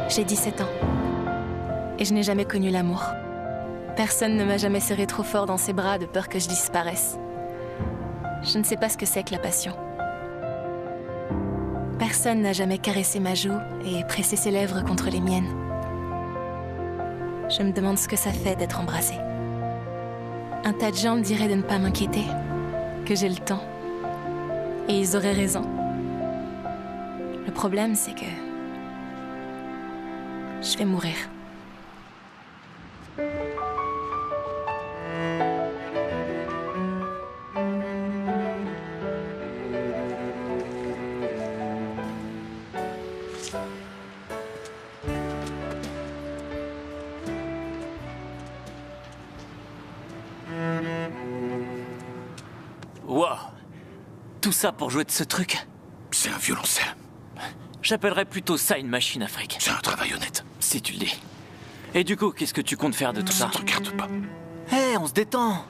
J'ai 17 ans. Et je n'ai jamais connu l'amour. Personne ne m'a jamais serré trop fort dans ses bras de peur que je disparaisse. Je ne sais pas ce que c'est que la passion. Personne n'a jamais caressé ma joue et pressé ses lèvres contre les miennes. Je me demande ce que ça fait d'être embrassée. Un tas de gens me diraient de ne pas m'inquiéter, que j'ai le temps. Et ils auraient raison. Le problème, c'est que... je vais mourir. Wow. Tout ça pour jouer de ce truc? C'est un violoncelle. J'appellerais plutôt ça une machine à fric. C'est un travail honnête. Si tu le dis. Et du coup, qu'est-ce que tu comptes faire de tout ça? Ça te regarde pas. Hé, on se détend.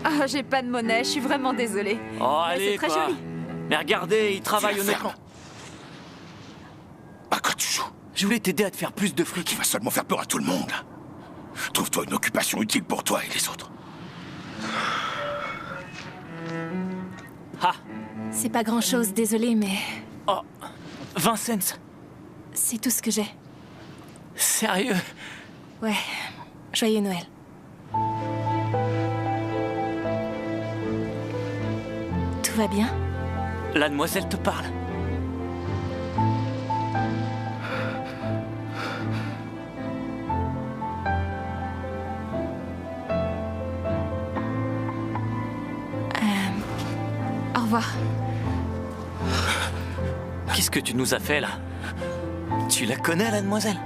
Ah, j'ai pas de monnaie, je suis vraiment désolée. Oh, Mais allez, c'est très quoi. joli. Mais regardez, il travaille Tu la honnêtement. fermes. À quoi tu joues? Je voulais t'aider à te faire plus de fric. Qui va seulement faire peur à tout le monde, là. Trouve-toi une occupation utile pour toi et les autres. Ah. C'est pas grand-chose, désolée, mais... Oh. 20 cents. c'est tout ce que j'ai. Sérieux? Ouais, joyeux Noël. Tout va bien? La demoiselle te parle. Au revoir. Qu'est-ce que tu nous as fait, là? Tu la connais, la demoiselle?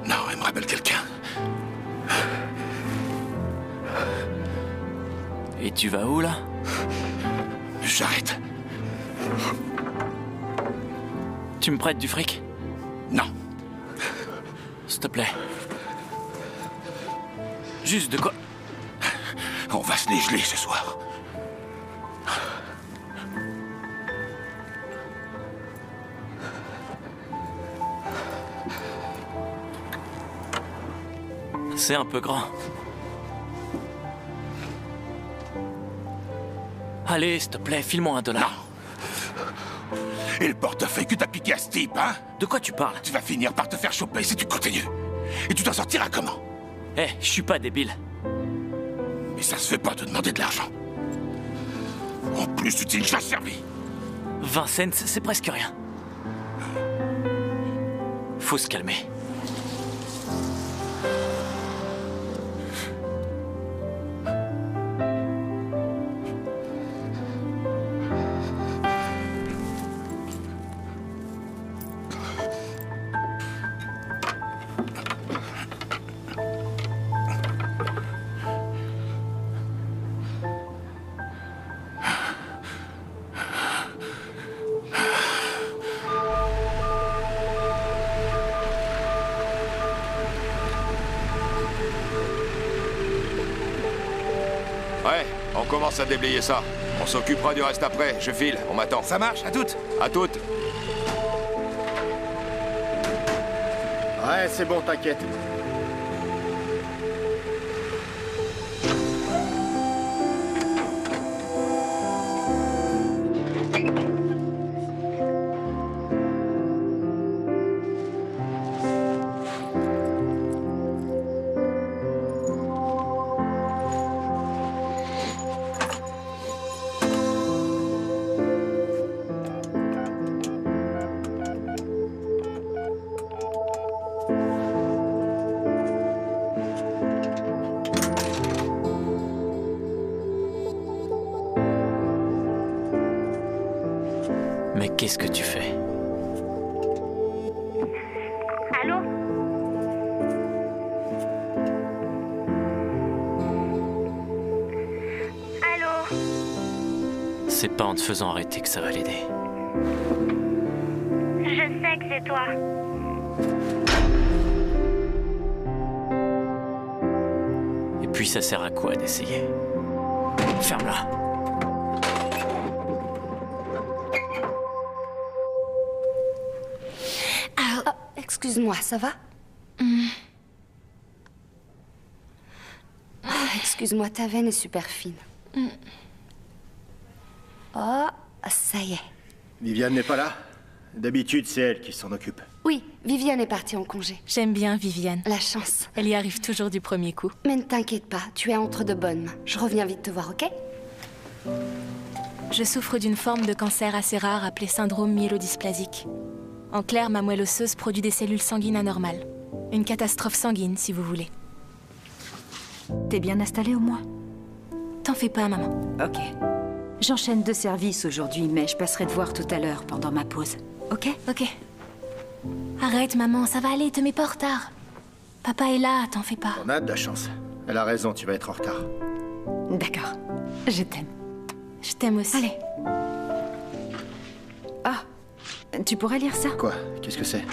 Non, elle me rappelle quelqu'un. Et tu vas où, là? J'arrête. Tu me prêtes du fric? Non. S'il te plaît. Juste de quoi? On va se les geler ce soir. C'est un peu grand. Allez, s'il te plaît, file-moi $1. Non. Et le portefeuille que t'as piqué à ce type, hein? De quoi tu parles? Tu vas finir par te faire choper si tu continues. Et tu t'en sortiras comment? Eh, je suis pas débile. Mais ça se fait pas de demander de l'argent. En plus, tu t'es déjà servi. 20 cents, c'est presque rien. Faut se calmer. Ouais, on commence à déblayer ça. On s'occupera du reste après. Je file, on m'attend. Ça marche, à toutes. À toutes. Ouais, c'est bon, t'inquiète. Mais qu'est-ce que tu fais? Allô? Allô? C'est pas en te faisant arrêter que ça va l'aider. Je sais que c'est toi. Puis ça sert à quoi d'essayer? Ferme-la. Ah, excuse-moi, ça va? Excuse-moi, ta veine est super fine. Oh, ça y est. Viviane n'est pas là? D'habitude, c'est elle qui s'en occupe. Oui, Viviane est partie en congé. J'aime bien Viviane. La chance. Elle y arrive toujours du premier coup. Mais ne t'inquiète pas, tu es entre de bonnes mains. Je reviens vite te voir, ok? Je souffre d'une forme de cancer assez rare appelée syndrome myélodysplasique. En clair, ma moelle osseuse produit des cellules sanguines anormales. Une catastrophe sanguine, si vous voulez. T'es bien installée au moins? T'en fais pas, maman. Ok. J'enchaîne 2 services aujourd'hui, mais je passerai te voir tout à l'heure pendant ma pause. Ok? Ok. Arrête, maman, ça va aller, te mets pas en retard. Papa est là, t'en fais pas. On a de la chance. Elle a raison, tu vas être en retard. D'accord. Je t'aime. Je t'aime aussi. Allez. Ah, tu pourrais lire ça? Quoi? Qu'est-ce que c'est?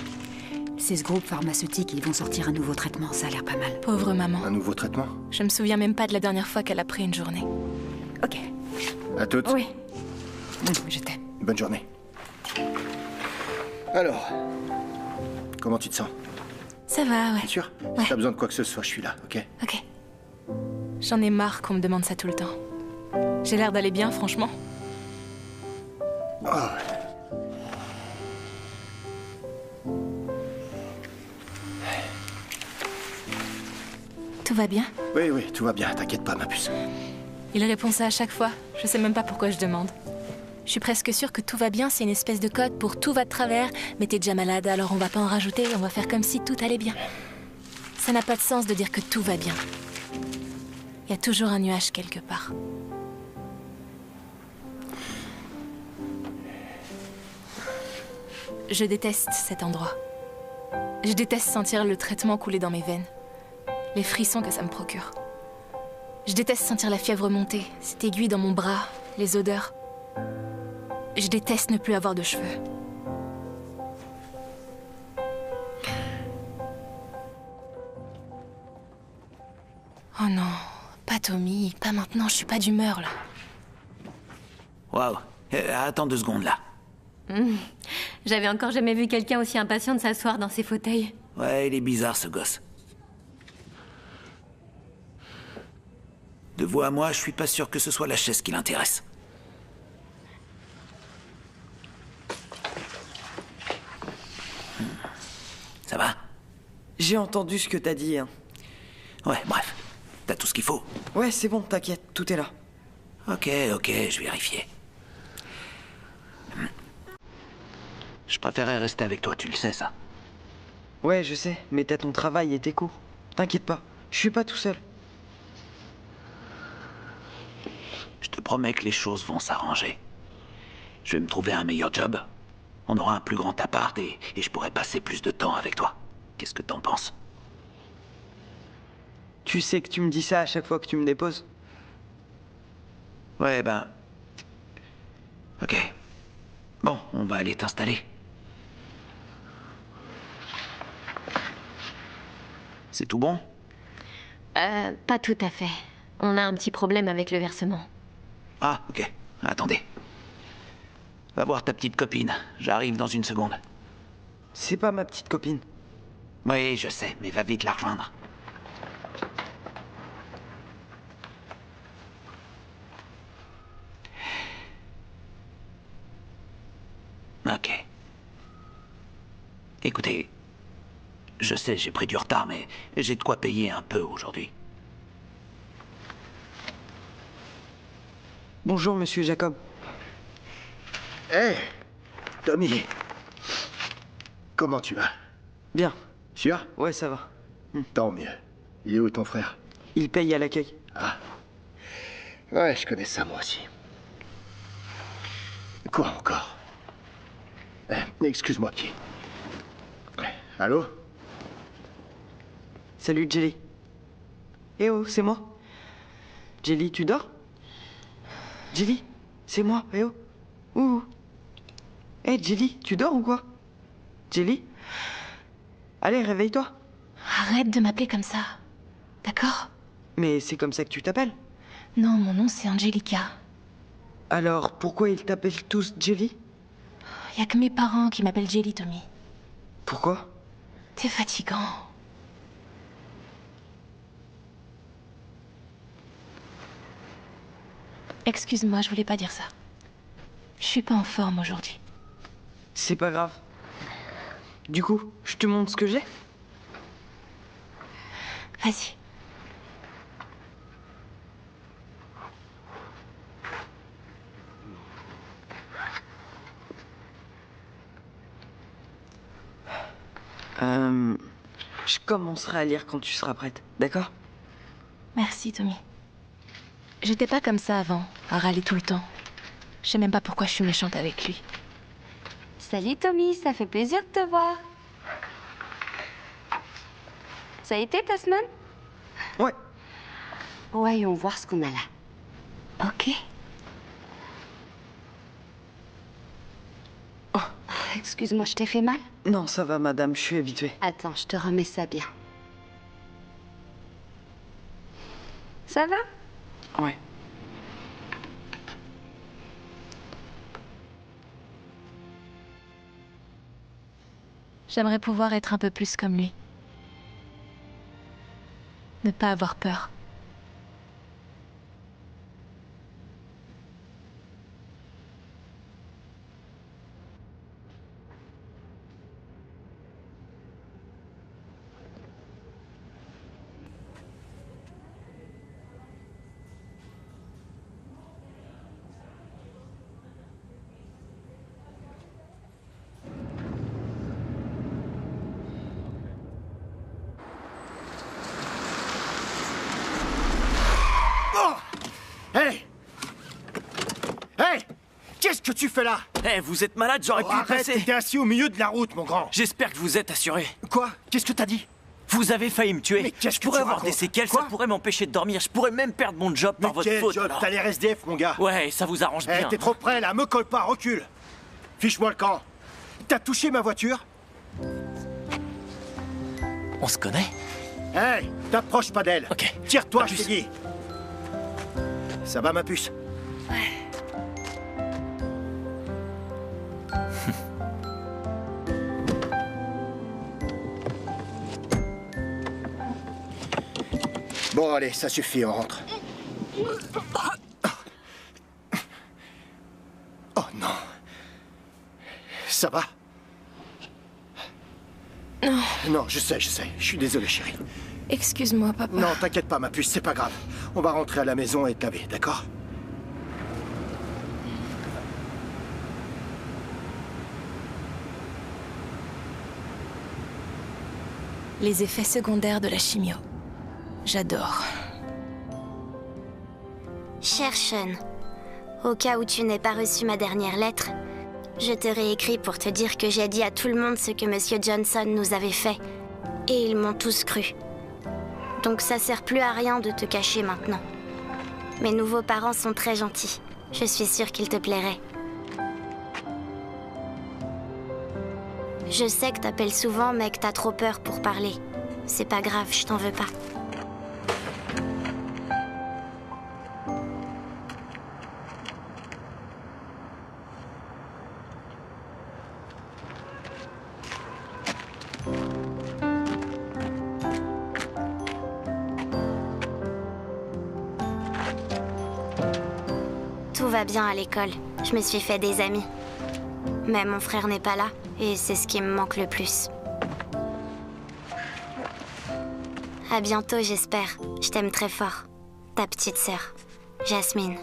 C'est ce groupe pharmaceutique, ils vont sortir un nouveau traitement, ça a l'air pas mal. Pauvre maman. Un nouveau traitement? Je me souviens même pas de la dernière fois qu'elle a pris une journée. Ok. À toutes? Oui. Je t'aime. Bonne journée. Alors, comment tu te sens? Ça va, ouais. T'es sûr? Ouais. Si t'as besoin de quoi que ce soit, je suis là, ok? Ok. J'en ai marre qu'on me demande ça tout le temps. J'ai l'air d'aller bien, franchement. Oh. Tout va bien? Oui, oui, tout va bien, t'inquiète pas, ma puce. Il répond ça à chaque fois. Je sais même pas pourquoi je demande. Je suis presque sûre que tout va bien, c'est une espèce de code pour tout va de travers, mais t'es déjà malade, alors on va pas en rajouter, on va faire comme si tout allait bien. Ça n'a pas de sens de dire que tout va bien. Il y a toujours un nuage quelque part. Je déteste cet endroit. Je déteste sentir le traitement couler dans mes veines. Les frissons que ça me procure. Je déteste sentir la fièvre monter, cette aiguille dans mon bras, les odeurs. Je déteste ne plus avoir de cheveux. Oh non, pas Tommy, pas maintenant, je suis pas d'humeur là. Waouh. Attends 2 secondes là. J'avais encore jamais vu quelqu'un aussi impatient de s'asseoir dans ses fauteuils. Ouais, il est bizarre ce gosse. De vous à moi, je suis pas sûr que ce soit la chaise qui l'intéresse. Ça va? J'ai entendu ce que t'as dit, hein. Ouais, bref. T'as tout ce qu'il faut. Ouais, c'est bon, t'inquiète, tout est là. Ok, je vérifie. Je préférais rester avec toi, tu le sais ça. Ouais, je sais, mais t'as ton travail et tes cours. T'inquiète pas, je suis pas tout seul. Je te promets que les choses vont s'arranger. Je vais me trouver un meilleur job. On aura un plus grand appart et je pourrai passer plus de temps avec toi. Qu'est-ce que t'en penses? Tu sais que tu me dis ça à chaque fois que tu me déposes? Ouais, ben... Ok. Bon, on va aller t'installer. C'est tout bon? Pas tout à fait. On a un petit problème avec le versement. Ah, ok. Attendez. Va voir ta petite copine. J'arrive dans 1 seconde. C'est pas ma petite copine. Oui, je sais, mais va vite la rejoindre. Ok. Écoutez, je sais, j'ai pris du retard, mais j'ai de quoi payer un peu aujourd'hui. Bonjour, monsieur Jacob. Hé Tommy. Comment tu vas? Bien. Sûr? Ouais, ça va. Tant mieux. Il est où ton frère? Il paye à l'accueil. Ah. Ouais, je connais ça moi aussi. Quoi encore? Excuse-moi, qui? Allô? Salut, Jelly. Eh oh, c'est moi. Jelly, tu dors? Jelly, c'est moi, eh oh. Ouh. Eh, Jelly, tu dors ou quoi? Jelly? Allez, réveille-toi. Arrête de m'appeler comme ça. D'accord? Mais c'est comme ça que tu t'appelles? Non, mon nom c'est Angelica. Alors, pourquoi ils t'appellent tous Jelly? Y a que mes parents qui m'appellent Jelly, Tommy. Pourquoi? T'es fatigant. Excuse-moi, je voulais pas dire ça. Je suis pas en forme aujourd'hui. C'est pas grave. Du coup, je te montre ce que j'ai? Vas-y. Je commencerai à lire quand tu seras prête, d'accord? Merci, Tommy. J'étais pas comme ça avant, à râler tout le temps. Je sais même pas pourquoi je suis méchante avec lui. Salut Tommy, ça fait plaisir de te voir. Ça a été ta semaine? Ouais. Voyons voir ce qu'on a là. Ok. Oh, excuse-moi, je t'ai fait mal? Non, ça va, madame, je suis habituée. Attends, je te remets ça bien. Ça va? Ouais. J'aimerais pouvoir être un peu plus comme lui. Ne pas avoir peur. Hey! Hey! Qu'est-ce que tu fais là? Eh, vous êtes malade, j'aurais pu y Arrête, passer. t'es assis au milieu de la route, mon grand. J'espère que vous êtes assuré. Quoi? Qu'est-ce que t'as dit? Vous avez failli me tuer. Mais qu'est-ce je que pourrais tu avoir racontes? des séquelles, Quoi? ça pourrait m'empêcher de dormir. Je pourrais même perdre mon job par Mais votre quel faute. job? alors. T'as l'air SDF, mon gars. Ouais, ça vous arrange Eh, bien. t'es trop près, là. Me colle pas, recule. Fiche-moi le camp. T'as touché ma voiture? On se connaît? Hey, t'approches pas d'elle. Ok. Tire-toi, Pas je t'ai plus. dit. Ça va, ma puce? Bon, allez, ça suffit, on rentre. Oh non. Ça va? Non. Non, je sais. Je suis désolé, chérie. Excuse-moi, papa. Non, t'inquiète pas, ma puce, c'est pas grave. On va rentrer à la maison et te laver, d'accord? Les effets secondaires de la chimio. J'adore. Cher Sean, au cas où tu n'aies pas reçu ma dernière lettre, je te réécris pour te dire que j'ai dit à tout le monde ce que Monsieur Johnson nous avait fait. Et ils m'ont tous cru. Donc ça sert plus à rien de te cacher maintenant. Mes nouveaux parents sont très gentils. Je suis sûre qu'ils te plairaient. Je sais que t'appelles souvent, mais que t'as trop peur pour parler. C'est pas grave, je t'en veux pas. Tout va bien à l'école. Je me suis fait des amis. Mais mon frère n'est pas là, et c'est ce qui me manque le plus. À bientôt, j'espère. Je t'aime très fort. Ta petite sœur, Jasmine.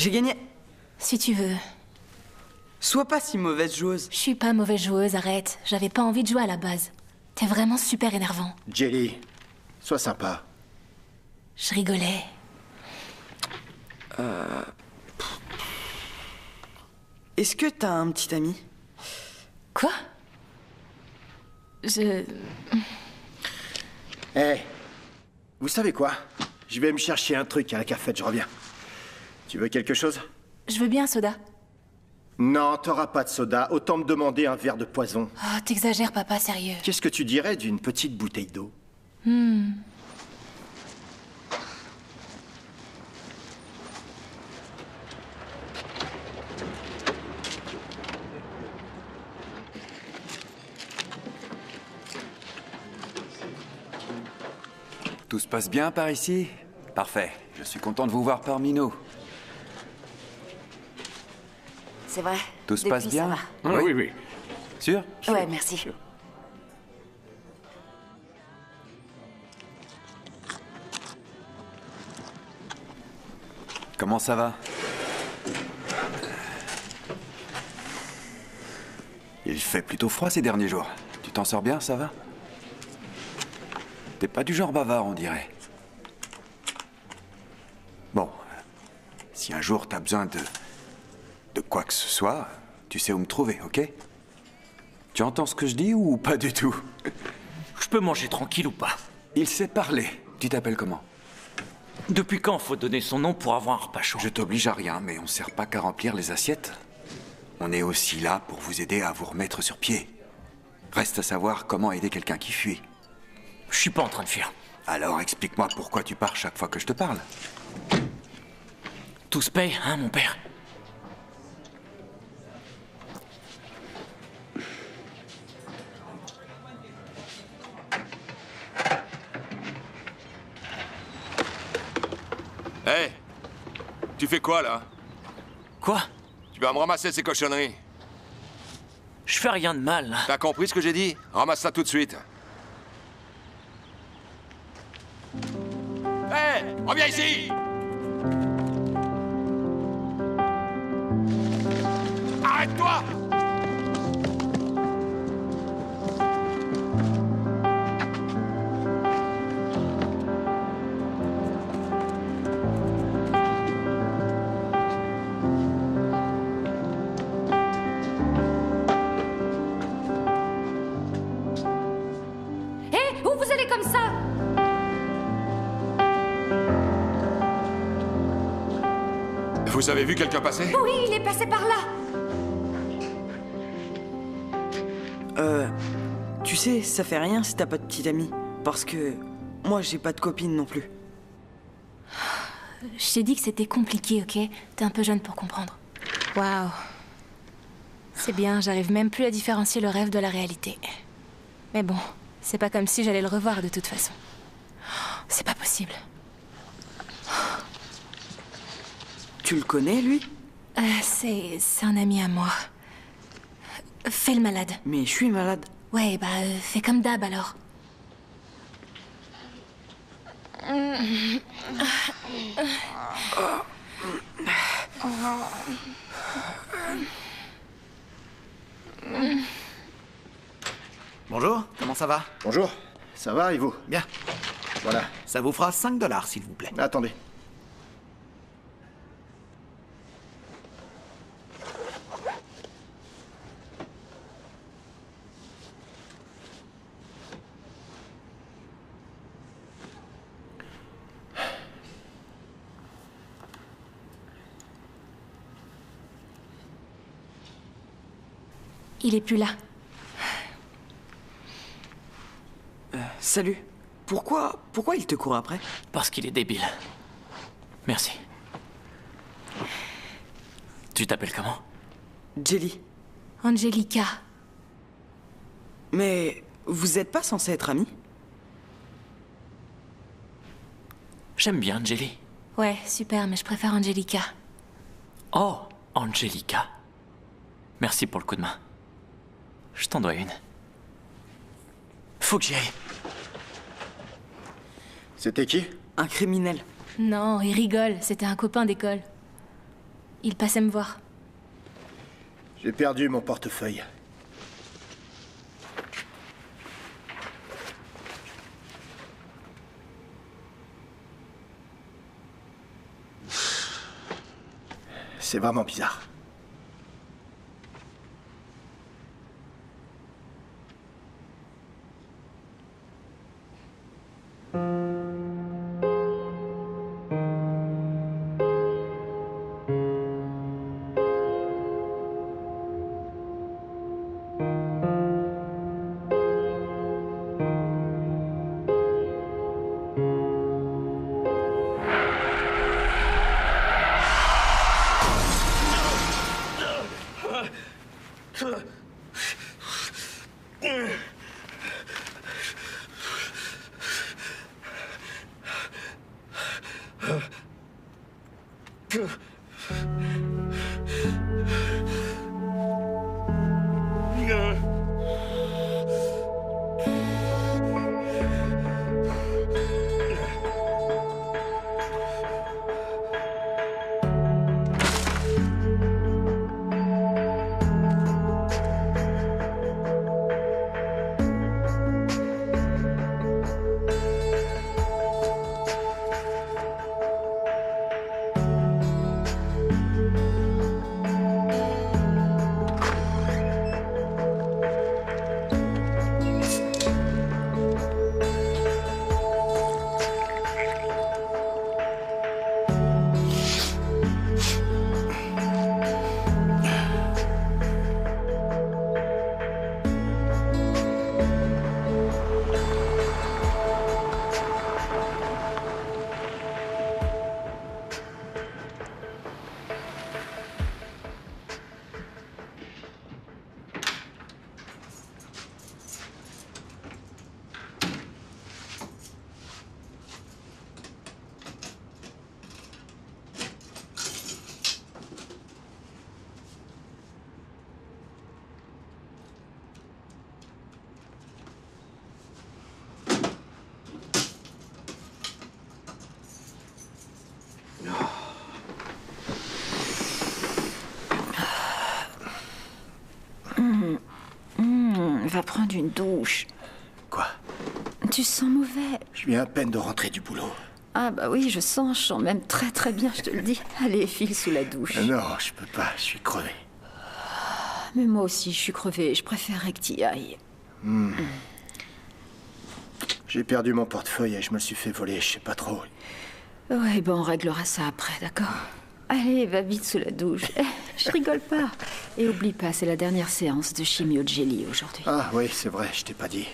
J'ai gagné. Si tu veux. Sois pas si mauvaise joueuse. Je suis pas mauvaise joueuse, arrête. J'avais pas envie de jouer à la base. T'es vraiment super énervant. Jelly, sois sympa. Je rigolais. Est-ce que t'as un petit ami? Quoi? Je... Eh, vous savez quoi? Je vais me chercher un truc à la cafette, je reviens. Tu veux quelque chose? Je veux bien un soda. Non, t'auras pas de soda. Autant me demander un verre de poison. Oh, t'exagères, papa, sérieux. Qu'est-ce que tu dirais d'une petite bouteille d'eau? Tout se passe bien par ici? Parfait. Je suis content de vous voir parmi nous. C'est vrai. Tout se passe bien? Oui, oui. Sûr? Ouais, merci. Sûr. Comment ça va? Il fait plutôt froid ces derniers jours. Tu t'en sors bien, ça va? T'es pas du genre bavard, on dirait. Bon. Si un jour t'as besoin de quoi que ce soit, tu sais où me trouver, ok? Tu entends ce que je dis ou pas du tout? Je peux manger tranquille ou pas? Il sait parler. Tu t'appelles comment? Depuis quand faut donner son nom pour avoir un repas chaud? Je t'oblige à rien, mais on sert pas qu'à remplir les assiettes. On est aussi là pour vous aider à vous remettre sur pied. Reste à savoir comment aider quelqu'un qui fuit. Je suis pas en train de fuir. Alors explique-moi pourquoi tu pars chaque fois que je te parle. Tout se paye, hein, mon père? Hé! Tu fais quoi, là? Quoi? Tu vas me ramasser ces cochonneries. Je fais rien de mal, là. T'as compris ce que j'ai dit? Ramasse ça tout de suite. Hé! Reviens ici! Arrête-toi! Hé, où vous allez comme ça? Vous avez vu quelqu'un passer? Oui, il est passé par là. Tu sais, ça fait rien si t'as pas de petite amie. Parce que moi, j'ai pas de copine non plus. Je t'ai dit que c'était compliqué, ok? T'es un peu jeune pour comprendre. Waouh. C'est bien, j'arrive même plus à différencier le rêve de la réalité. Mais bon, c'est pas comme si j'allais le revoir de toute façon. C'est pas possible. Tu le connais, lui? C'est un ami à moi. Fais le malade. Mais je suis malade. Ouais, bah, fais comme d'hab alors. Bonjour, comment ça va? Bonjour, ça va et vous? Bien. Voilà. Ça vous fera 5 $, s'il vous plaît. Attendez. Il est plus là. Salut. Pourquoi il te court après? Parce qu'il est débile. Merci. Tu t'appelles comment? Jelly. Angelica. Mais vous êtes pas censés être amis? J'aime bien Jelly. Ouais, super, mais je préfère Angelica. Oh, Angelica. Merci pour le coup de main. Je t'en dois une. Faut que j'y aille. C'était qui? Un criminel. Non, il rigole, c'était un copain d'école. Il passait me voir. J'ai perdu mon portefeuille. C'est vraiment bizarre. Va prendre une douche. Quoi? Tu sens mauvais. Je viens à peine de rentrer du boulot. Ah bah oui, je sens même très bien, je te le dis. Allez, file sous la douche. Non, je peux pas, je suis crevé. Mais moi aussi, je suis crevée. Je préférerais que t'y ailles. J'ai perdu mon portefeuille et je me le suis fait voler, je sais pas trop. Ouais, ben on réglera ça après, d'accord? Allez, va vite sous la douche. Je rigole pas. Et oublie pas, c'est la dernière séance de chimio de Jelly aujourd'hui. Ah oui, c'est vrai, je t'ai pas dit.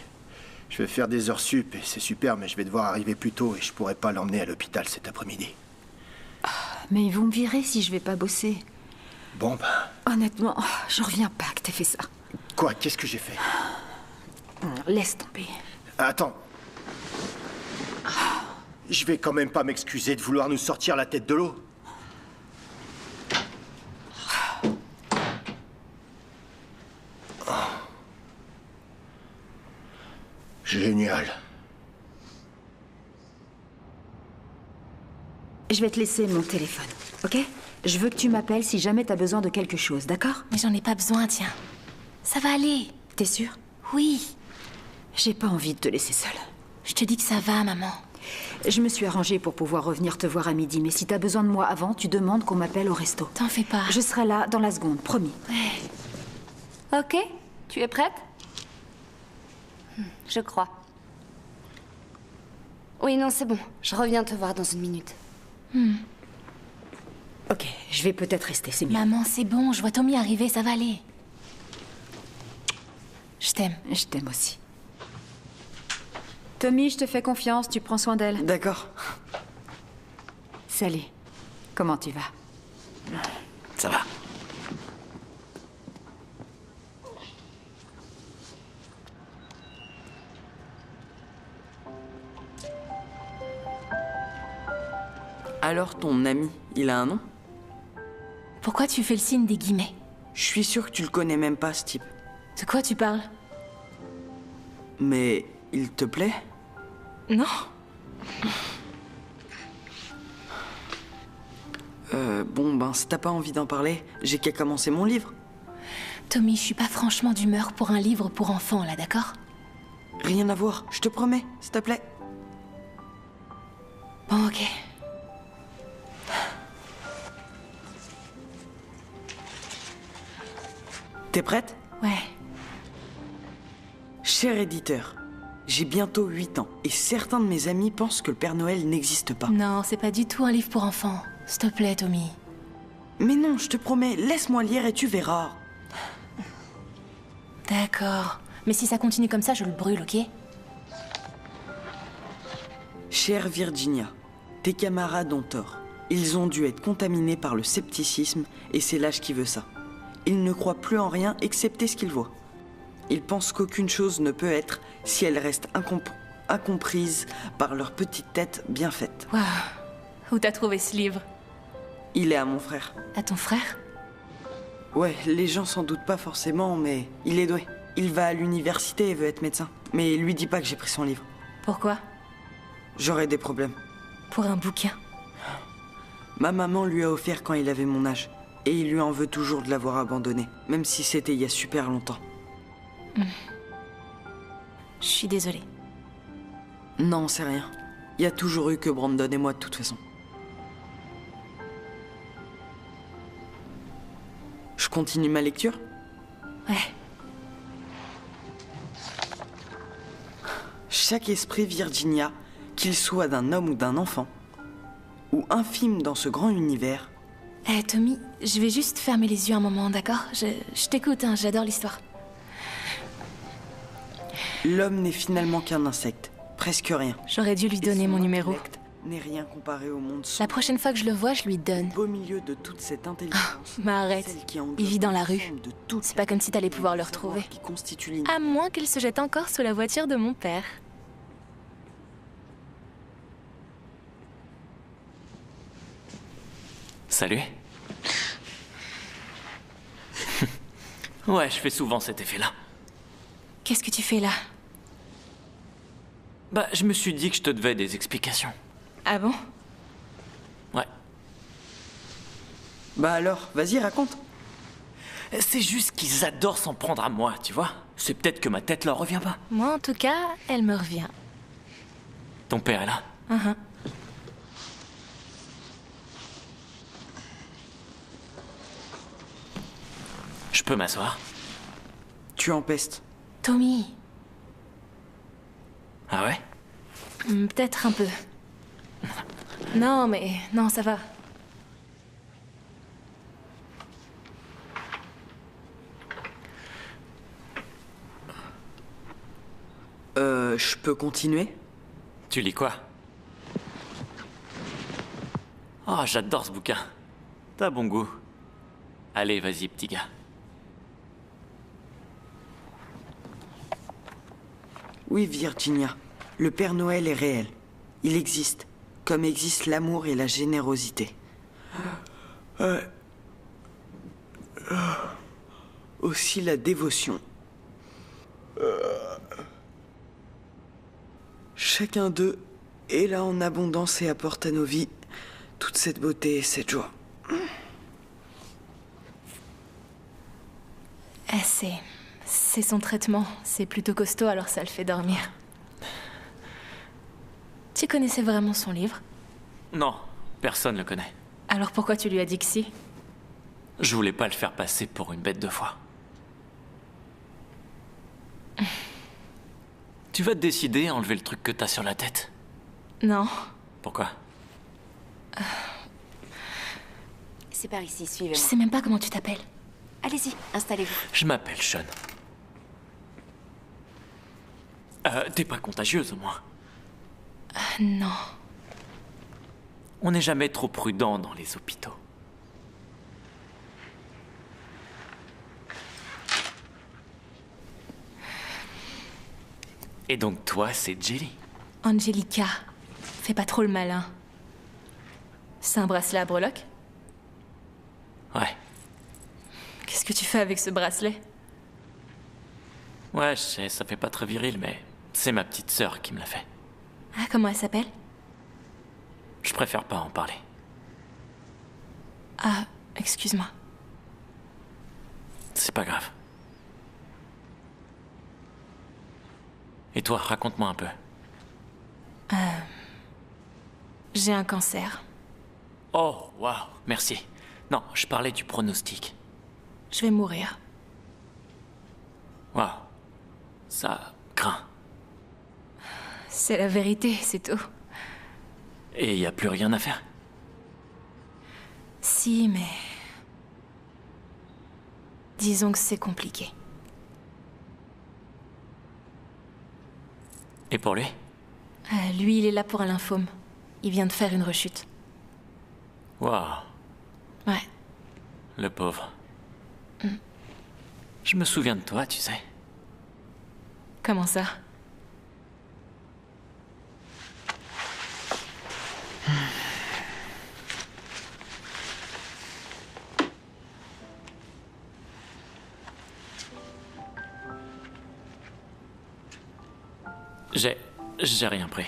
Je vais faire des heures sup et c'est super, mais je vais devoir arriver plus tôt et je pourrai pas l'emmener à l'hôpital cet après-midi. Mais ils vont me virer si je vais pas bosser. Bon ben... Honnêtement, je reviens pas que t'aies fait ça. Quoi? Qu'est-ce que j'ai fait? Laisse tomber. Attends. Je vais quand même pas m'excuser de vouloir nous sortir la tête de l'eau. Génial. Je vais te laisser mon téléphone, ok? Je veux que tu m'appelles si jamais t'as besoin de quelque chose, d'accord? Mais j'en ai pas besoin, tiens. Ça va aller. T'es sûre? Oui. J'ai pas envie de te laisser seule. Je te dis que ça va, maman. Je me suis arrangée pour pouvoir revenir te voir à midi, mais si t'as besoin de moi avant, tu demandes qu'on m'appelle au resto. T'en fais pas. Je serai là dans la seconde, promis. Ouais. Ok, tu es prête? Je crois. Oui, non, c'est bon. Je reviens te voir dans une minute. Ok, je vais peut-être rester, c'est mieux. Maman, c'est bon, je vois Tommy arriver, ça va aller. Je t'aime. Je t'aime aussi. Tommy, je te fais confiance, tu prends soin d'elle. D'accord. Salut. Comment tu vas? Ça va. Alors, ton ami, il a un nom? Pourquoi tu fais le signe des guillemets? Je suis sûr que tu le connais même pas, ce type. De quoi tu parles? Mais il te plaît? Non. Bon, ben, si t'as pas envie d'en parler, j'ai qu'à commencer mon livre. Tommy, je suis pas franchement d'humeur pour un livre pour enfants, là, d'accord? Rien à voir, je te promets, s'il te plaît. Bon, ok. T'es prête? Ouais. Cher éditeur, j'ai bientôt 8 ans et certains de mes amis pensent que le Père Noël n'existe pas. Non, c'est pas du tout un livre pour enfants. S'il te plaît, Tommy. Mais non, je te promets, laisse-moi lire et tu verras. D'accord. Mais si ça continue comme ça, je le brûle, ok? Chère Virginia, tes camarades ont tort. Ils ont dû être contaminés par le scepticisme et c'est l'âge qui veut ça. Ils ne croient plus en rien excepté ce qu'ils voient. Ils pensent qu'aucune chose ne peut être si elle reste incomprise par leur petite tête bien faite. Waouh. Où t'as trouvé ce livre? Il est à mon frère. À ton frère? Ouais, les gens s'en doutent pas forcément, mais il est doué. Il va à l'université et veut être médecin. Mais lui dis pas que j'ai pris son livre. Pourquoi? J'aurais des problèmes. Pour un bouquin? Ma maman lui a offert quand il avait mon âge. Et il lui en veut toujours de l'avoir abandonné, même si c'était il y a super longtemps. Je suis désolée. Non, c'est rien. Il y a toujours eu que Brandon et moi de toute façon. Je continue ma lecture? Ouais. Chaque esprit Virginia, qu'il soit d'un homme ou d'un enfant, ou infime dans ce grand univers... Tommy, je vais juste fermer les yeux un moment, d'accord? Je t'écoute, hein, j'adore l'histoire. L'homme n'est finalement qu'un insecte, presque rien. J'aurais dû lui donner mon numéro. N'est rien comparé au monde. La prochaine fois que je le vois, je lui donne. Au milieu de toute cette intelligence. Mais arrête, il vit dans la rue. C'est pas comme si t'allais pouvoir le retrouver. À moins qu'il se jette encore sous la voiture de mon père. Salut. Ouais, je fais souvent cet effet-là. Qu'est-ce que tu fais là? Bah, je me suis dit que je te devais des explications. Ah bon? Ouais. Bah alors, vas-y, raconte. C'est juste qu'ils adorent s'en prendre à moi, tu vois. C'est peut-être que ma tête leur revient pas. Moi, en tout cas, elle me revient. Ton père est là? Je peux m'asseoir? Tu empestes. Tommy. Ah ouais? Peut-être un peu. Non, mais... Non, ça va. Je peux continuer? Tu lis quoi? Oh, j'adore ce bouquin. T'as bon goût. Allez, vas-y, petit gars. Oui, Virginia. Le Père Noël est réel. Il existe. Comme existent l'amour et la générosité. Aussi la dévotion. Chacun d'eux est là en abondance et apporte à nos vies toute cette beauté et cette joie. C'est son traitement. C'est plutôt costaud, alors ça le fait dormir. Tu connaissais vraiment son livre? Non, personne le connaît. Alors pourquoi tu lui as dit que si? Je voulais pas le faire passer pour une bête de foie. Tu vas te décider à enlever le truc que t'as sur la tête? Non. Pourquoi? C'est par ici, suivez-moi. Je sais même pas comment tu t'appelles. Allez-y, installez-vous. Je m'appelle Sean. T'es pas contagieuse au moins? Non. On n'est jamais trop prudent dans les hôpitaux. Et donc toi, c'est Jelly? Angelica. Fais pas trop le malin. C'est un bracelet à breloques? Ouais. Qu'est-ce que tu fais avec ce bracelet? Ouais, je sais, ça fait pas très viril, mais c'est ma petite sœur qui me l'a fait. Ah, comment elle s'appelle? Je préfère pas en parler. Ah, excuse-moi. C'est pas grave. Et toi, raconte-moi un peu. J'ai un cancer. Oh, waouh, merci. Non, je parlais du pronostic. Je vais mourir. Waouh, ça craint. C'est la vérité, c'est tout. Et y a plus rien à faire? Si, mais... disons que c'est compliqué. Et pour lui? Lui, il est là pour un lymphome. Il vient de faire une rechute. Waouh. Ouais. Le pauvre. Je me souviens de toi, tu sais. Comment ça? J'ai rien pris.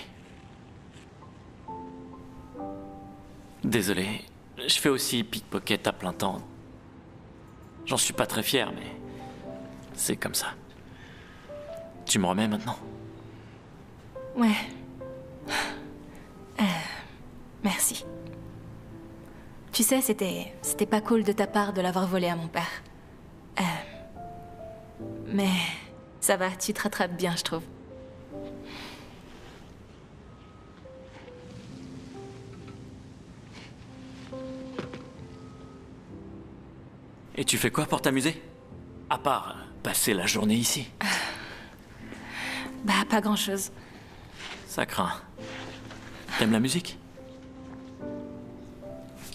Désolé, je fais aussi pickpocket à plein temps. J'en suis pas très fier, mais c'est comme ça. Tu me remets maintenant? Ouais. Merci. Tu sais, c'était pas cool de ta part de l'avoir volé à mon père. Mais ça va, tu te rattrapes bien, je trouve. Et tu fais quoi pour t'amuser? À part passer la journée ici. Bah, pas grand-chose. Ça craint. T'aimes la musique?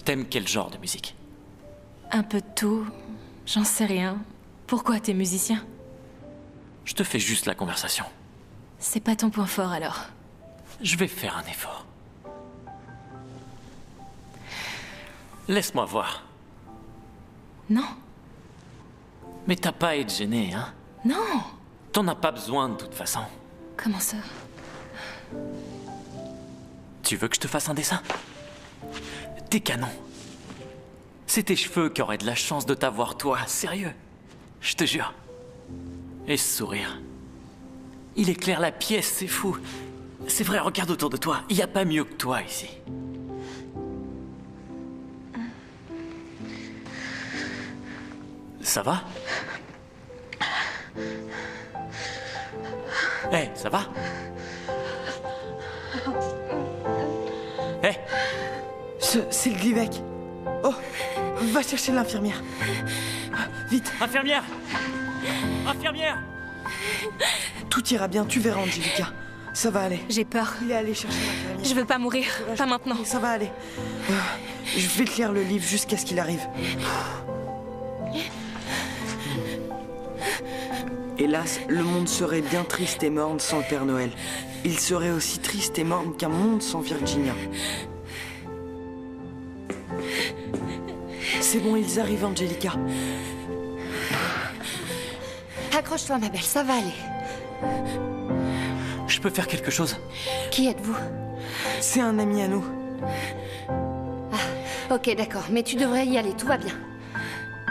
T'aimes quel genre de musique? Un peu de tout. J'en sais rien. Pourquoi t'es musicien? Je te fais juste la conversation. C'est pas ton point fort, alors. Je vais faire un effort. Laisse-moi voir. Non. Mais t'as pas à être gêné, hein? Non. T'en as pas besoin de toute façon. Comment ça? Tu veux que je te fasse un dessin? T'es canon. C'est tes cheveux qui auraient de la chance de t'avoir, toi, sérieux. Je te jure. Et ce sourire. Il éclaire la pièce, c'est fou. C'est vrai, regarde autour de toi. Il n'y a pas mieux que toi ici. Ça va? Hé, ça va? Hé! C'est le Glyvec. Oh, va chercher l'infirmière. Vite. Infirmière! Infirmière! Tout ira bien, tu verras, Angelica. Ça va aller. J'ai peur. Il est allé chercher l'infirmière. Je veux pas mourir. Pas maintenant. Ça va aller. Je vais te lire le livre jusqu'à ce qu'il arrive. Hélas, le monde serait bien triste et morne sans le Père Noël. Il serait aussi triste et morne qu'un monde sans Virginia. C'est bon, ils arrivent, Angelica. Accroche-toi, ma belle, ça va aller. Je peux faire quelque chose? Qui êtes-vous? C'est un ami à nous. Ah, ok, d'accord, mais tu devrais y aller, tout va bien.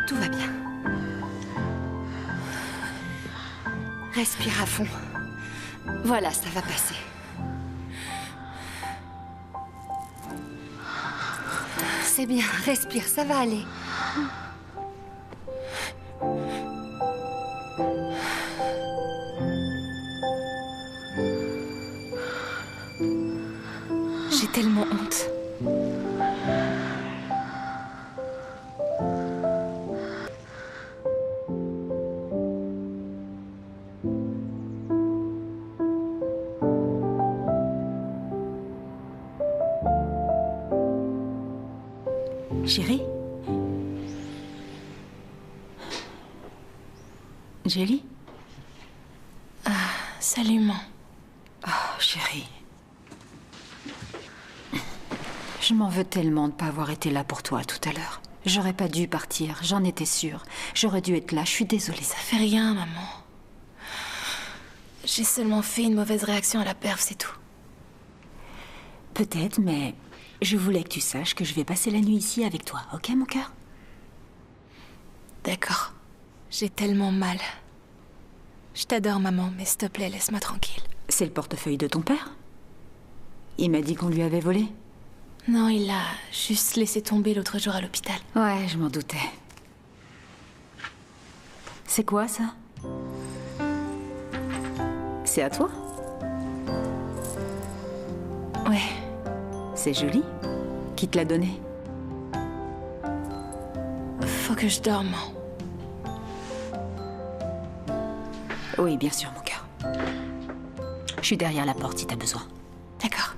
Tout va bien. Respire à fond. Voilà, ça va passer. C'est bien, respire, ça va aller. J'ai tellement honte. Chérie? Jelly? Ah, salut, maman. Oh, chérie. Je m'en veux tellement de ne pas avoir été là pour toi tout à l'heure. J'aurais pas dû partir, j'en étais sûre. J'aurais dû être là, je suis désolée. Ça fait rien, maman. J'ai seulement fait une mauvaise réaction à la perf, c'est tout. Peut-être, mais Je voulais que tu saches que je vais passer la nuit ici avec toi, ok, mon cœur? D'accord. J'ai tellement mal. Je t'adore, maman, mais s'il te plaît, laisse-moi tranquille. C'est le portefeuille de ton père? Il m'a dit qu'on lui avait volé. Non, il l'a juste laissé tomber l'autre jour à l'hôpital. Ouais, je m'en doutais. C'est quoi, ça? C'est à toi? Ouais. C'est joli. Qui te l'a donné? Faut que je dorme. Oui, bien sûr, mon cœur. Je suis derrière la porte si t'as besoin. D'accord.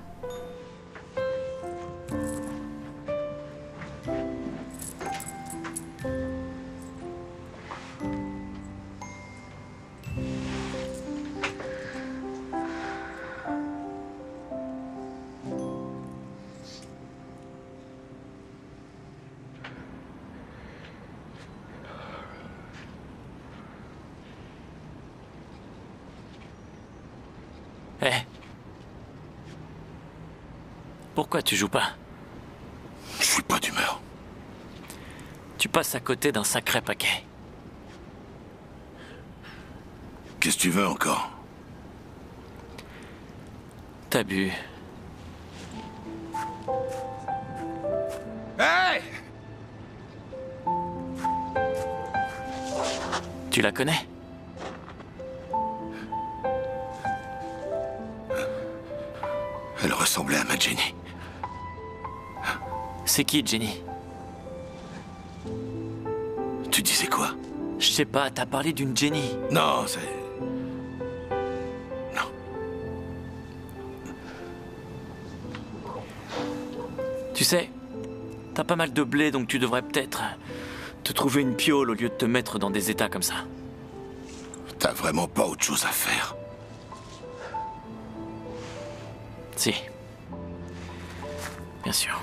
Hé. Pourquoi tu joues pas? Je suis pas d'humeur. Tu passes à côté d'un sacré paquet. Qu'est-ce que tu veux encore? T'as bu. Hey! Tu la connais? Elle ressemblait à ma Jenny. C'est qui, Jenny? Tu disais quoi? Je sais pas, t'as parlé d'une Jenny. Non, c'est... Non. Tu sais, t'as pas mal de blé, donc tu devrais peut-être te trouver une piole au lieu de te mettre dans des états comme ça. T'as vraiment pas autre chose à faire? Si. Bien sûr.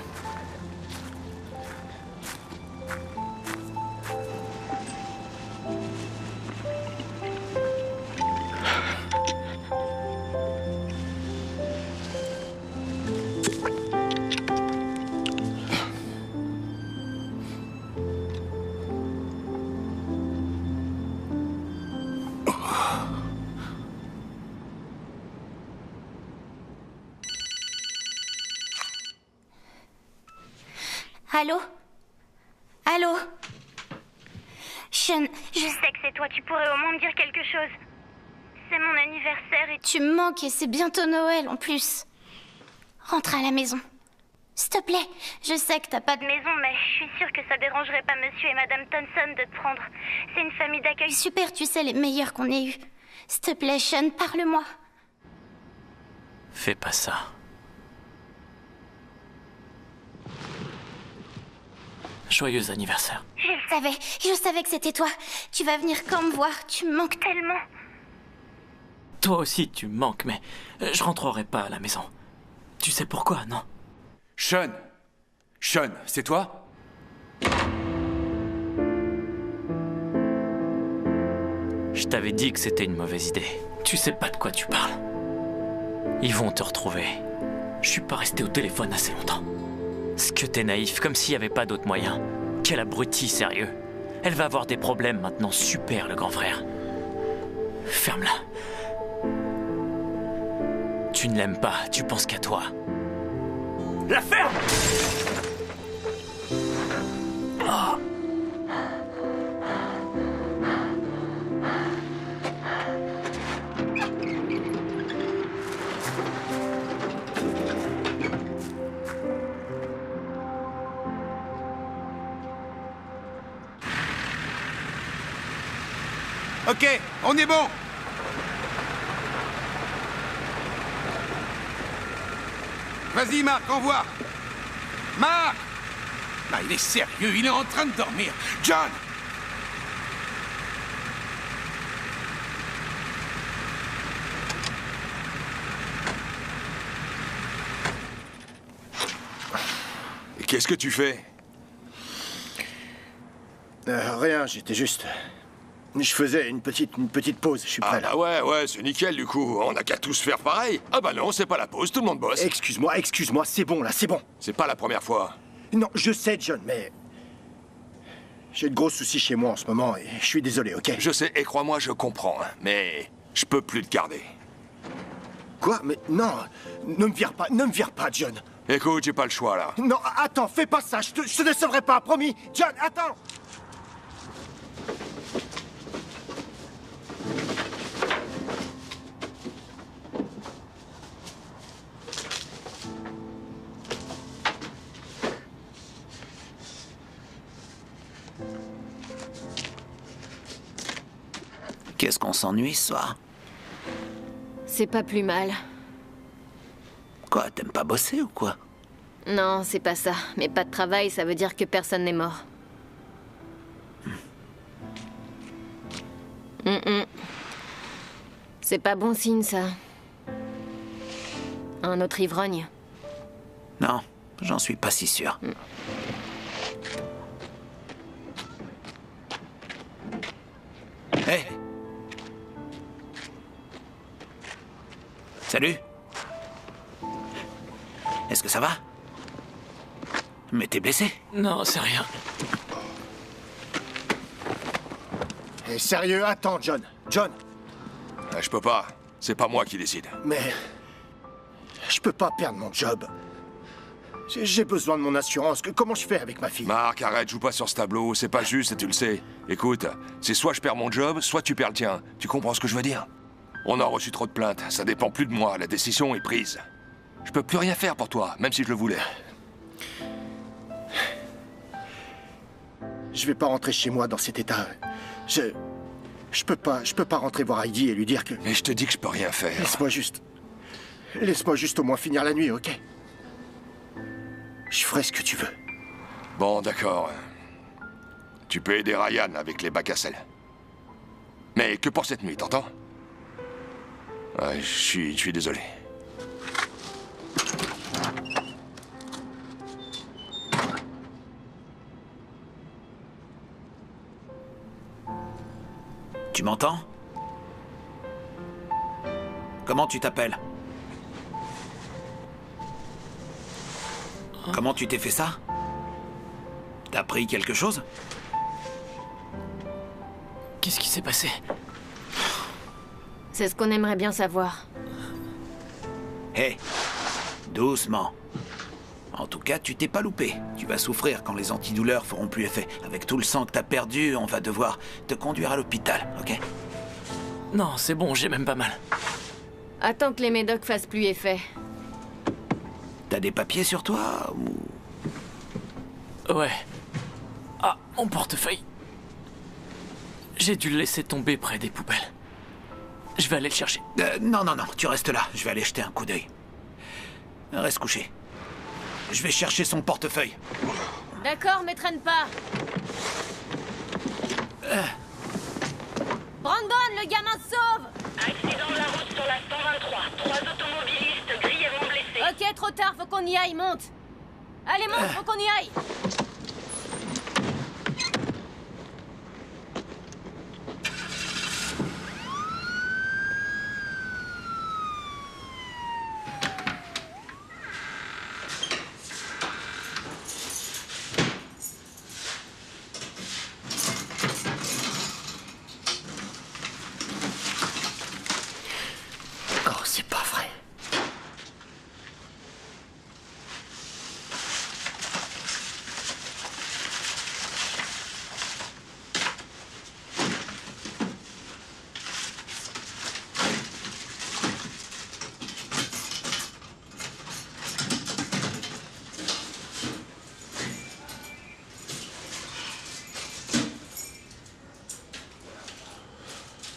Allô? Allô? Sean, je sais que c'est toi, tu pourrais au moins me dire quelque chose. C'est mon anniversaire et tu me manques et c'est bientôt Noël en plus. Rentre à la maison. S'il te plaît, je sais que t'as pas de maison, mais je suis sûre que ça dérangerait pas monsieur et madame Thompson de te prendre. C'est une famille d'accueil super, tu sais, les meilleurs qu'on ait eus. S'il te plaît, Sean, parle-moi. Fais pas ça. Joyeux anniversaire. Je savais que c'était toi. Tu vas venir quand me voir, tu me manques tellement. Toi aussi, tu me manques, mais je rentrerai pas à la maison. Tu sais pourquoi, non? Sean! Sean, c'est toi? Je t'avais dit que c'était une mauvaise idée. Tu sais pas de quoi tu parles. Ils vont te retrouver. Je suis pas resté au téléphone assez longtemps. Ce que t'es naïf, comme s'il y avait pas d'autre moyen. Quel abruti, sérieux. Elle va avoir des problèmes maintenant, super, le grand frère. Ferme-la. Tu ne l'aimes pas, tu penses qu'à toi. La ferme! Oh. Ok, on est bon. Vas-y, Marc, envoie. Marc! Ah, il est sérieux, il est en train de dormir. John! Qu'est-ce que tu fais? Rien, j'étais juste... Je faisais une petite pause, je suis prêt là. Ah ouais, c'est nickel du coup. On n'a qu'à tous faire pareil. Ah bah non, c'est pas la pause, tout le monde bosse. Excuse-moi, c'est bon là, c'est bon. C'est pas la première fois. Non, je sais, John, mais... J'ai de gros soucis chez moi en ce moment et je suis désolé, ok? Je sais, et crois-moi, je comprends, hein, mais je peux plus te garder. Quoi? Mais non, ne me vire pas, John. Écoute, j'ai pas le choix là. Non, attends, fais pas ça, je te décevrai pas, promis. John, attends! Qu'est-ce qu'on s'ennuie ce soir? C'est pas plus mal. Quoi, t'aimes pas bosser ou quoi? Non, c'est pas ça. Mais pas de travail, ça veut dire que personne n'est mort. C'est pas bon signe, ça. Un autre ivrogne. Non, j'en suis pas si sûr. Hé! Salut! Est-ce que ça va? Mais t'es blessé? Non, c'est rien. Et sérieux, attends, John. John! Je peux pas. C'est pas moi qui décide. Mais... Je peux pas perdre mon job. J'ai besoin de mon assurance. Comment je fais avec ma fille? Marc, arrête, joue pas sur ce tableau. C'est pas juste et tu le sais. Écoute, c'est soit je perds mon job, soit tu perds le tien. Tu comprends ce que je veux dire? On a reçu trop de plaintes. Ça dépend plus de moi. La décision est prise. Je peux plus rien faire pour toi, même si je le voulais. Je vais pas rentrer chez moi dans cet état. Je peux pas rentrer voir Heidi et lui dire que... Mais je te dis que je peux rien faire. Laisse-moi juste au moins finir la nuit, ok? Je ferai ce que tu veux. Bon, d'accord. Tu peux aider Ryan avec les bacs à sel. Mais que pour cette nuit, t'entends? Ouais, je suis désolé. Tu m'entends? Comment tu t'appelles? Comment tu t'es fait ça? T'as pris quelque chose? Qu'est-ce qui s'est passé? C'est ce qu'on aimerait bien savoir. Hé, doucement. En tout cas, tu t'es pas loupé. Tu vas souffrir quand les antidouleurs feront plus effet. Avec tout le sang que t'as perdu, on va devoir te conduire à l'hôpital, ok? Non, c'est bon, j'ai même pas mal. Attends que les médocs fassent plus effet. T'as des papiers sur toi ou... Ouais. Ah, mon portefeuille. J'ai dû le laisser tomber près des poubelles. Je vais aller le chercher. Non, tu restes là. Je vais aller jeter un coup d'œil. Reste couché. Je vais chercher son portefeuille. D'accord, mais traîne pas. Brandon, le gamin se sauve. Accident de la route sur la 123. 3 automobilistes grièvement blessés. Ok, trop tard, faut qu'on y aille, monte. Allez, monte, faut qu'on y aille. Oh, c'est pas vrai.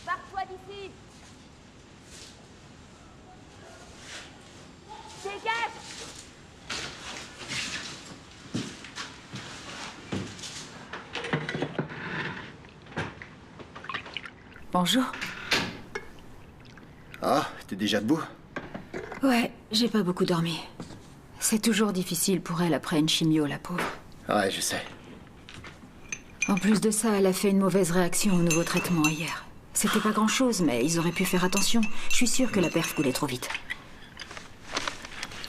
Pars-toi d'ici. Dégage. Bonjour. Ah, t'es déjà debout? Ouais, j'ai pas beaucoup dormi. C'est toujours difficile pour elle après une chimio, la pauvre. Ouais, je sais. En plus de ça, elle a fait une mauvaise réaction au nouveau traitement hier. C'était pas grand-chose, mais ils auraient pu faire attention. Je suis sûre que la perf coulait trop vite.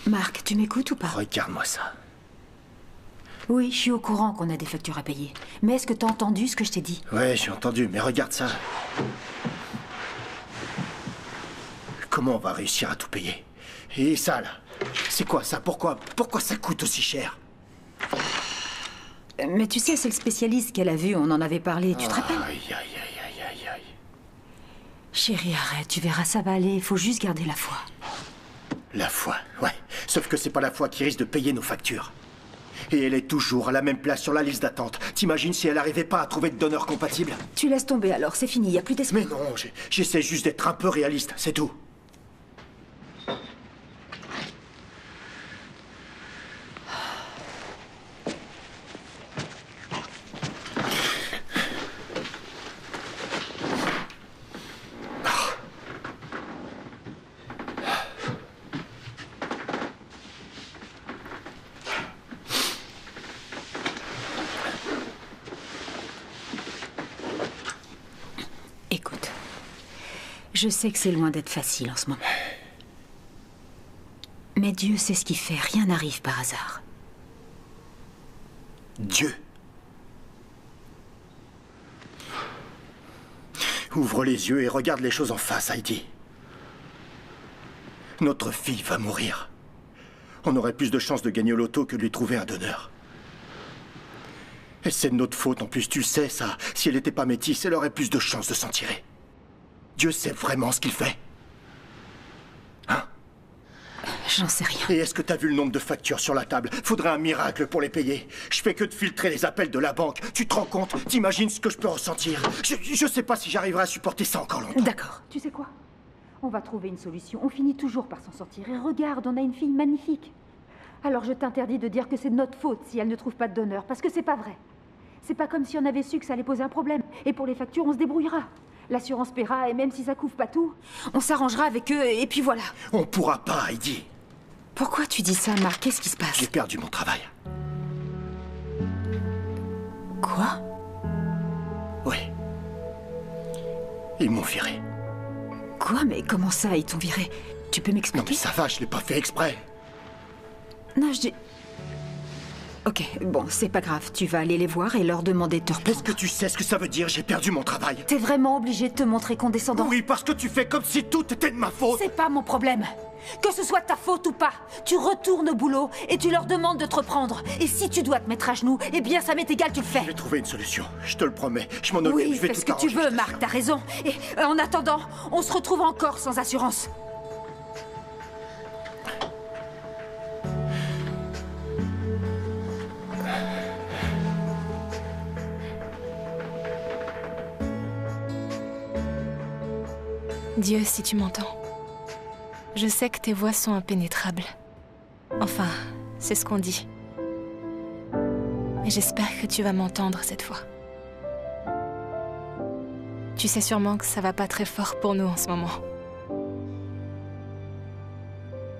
Marc, tu m'écoutes ou pas? Regarde-moi ça. Oui, je suis au courant qu'on a des factures à payer. Mais est-ce que t'as entendu ce que je t'ai dit? Ouais, j'ai entendu, mais regarde ça. Comment on va réussir à tout payer? Et ça, là, c'est quoi ça? Pourquoi ça coûte aussi cher? Mais tu sais, c'est le spécialiste qu'elle a vu, on en avait parlé, tu te rappelles? Aïe, aïe, aïe, aïe, aïe, aïe. Chérie, arrête, tu verras, ça va aller, il faut juste garder la foi. La foi, ouais. Sauf que c'est pas la foi qui risque de payer nos factures. Et elle est toujours à la même place sur la liste d'attente. T'imagines si elle n'arrivait pas à trouver de donneur compatible? Tu laisses tomber alors, c'est fini, y a plus d'espoir. Mais non, j'essaie juste d'être un peu réaliste, c'est tout. Écoute, je sais que c'est loin d'être facile en ce moment. Mais Dieu sait ce qu'il fait, rien n'arrive par hasard. Dieu. Ouvre les yeux et regarde les choses en face, Heidi. Notre fille va mourir. On aurait plus de chances de gagner au loto que de lui trouver un donneur. Et c'est de notre faute, en plus, tu le sais, ça. Si elle n'était pas métisse, elle aurait plus de chances de s'en tirer. Dieu sait vraiment ce qu'il fait. Hein? J'en sais rien. Et est-ce que t'as vu le nombre de factures sur la table? Faudrait un miracle pour les payer. Je fais que de filtrer les appels de la banque. Tu te rends compte? T'imagines ce que je peux ressentir? Je sais pas si j'arriverai à supporter ça encore longtemps. D'accord. Tu sais quoi? On va trouver une solution. On finit toujours par s'en sortir. Et regarde, on a une fille magnifique. Alors je t'interdis de dire que c'est de notre faute si elle ne trouve pas de donneur, parce que c'est pas vrai. C'est pas comme si on avait su que ça allait poser un problème. Et pour les factures, on se débrouillera. L'assurance paiera, et même si ça couvre pas tout, on s'arrangera avec eux, et puis voilà. On pourra pas, Heidi. Pourquoi tu dis ça, Marc? Qu'est-ce qui se passe? J'ai perdu mon travail. Quoi? Oui. Ils m'ont viré. Quoi? Mais comment ça, ils t'ont viré? Tu peux m'expliquer? Non mais ça va, je l'ai pas fait exprès. Non, je dis... Ok, bon, c'est pas grave. Tu vas aller les voir et leur demander de te reprendre. Est-ce que tu sais ce que ça veut dire? J'ai perdu mon travail. T'es vraiment obligé de te montrer condescendant? Oui, parce que tu fais comme si tout était de ma faute. C'est pas mon problème. Que ce soit ta faute ou pas, tu retournes au boulot et tu leur demandes de te reprendre. Et si tu dois te mettre à genoux, eh bien ça m'est égal, tu le fais. Je vais trouver une solution, je te le promets. Je m'en occupe, oui, je vais fais tout ce que arranger. tu veux, Marc, t'as raison. Et en attendant, on se retrouve encore sans assurance. Dieu, si tu m'entends. Je sais que tes voix sont impénétrables. Enfin, c'est ce qu'on dit. Mais j'espère que tu vas m'entendre cette fois. Tu sais sûrement que ça va pas très fort pour nous en ce moment.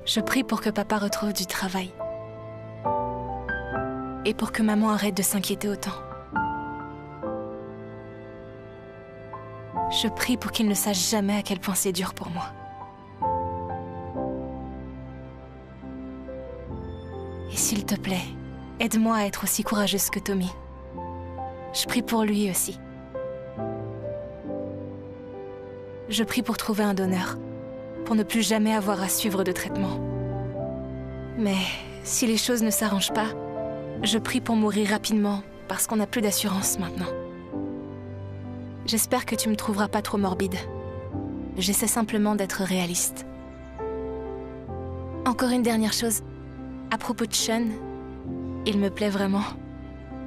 Je prie pour que papa retrouve du travail. Et pour que maman arrête de s'inquiéter autant. Je prie pour qu'il ne sache jamais à quel point c'est dur pour moi. Et s'il te plaît, aide-moi à être aussi courageuse que Tommy. Je prie pour lui aussi. Je prie pour trouver un donneur, pour ne plus jamais avoir à suivre de traitement. Mais si les choses ne s'arrangent pas, je prie pour mourir rapidement, parce qu'on n'a plus d'assurance maintenant. J'espère que tu me trouveras pas trop morbide. J'essaie simplement d'être réaliste. Encore une dernière chose. À propos de Sean, il me plaît vraiment.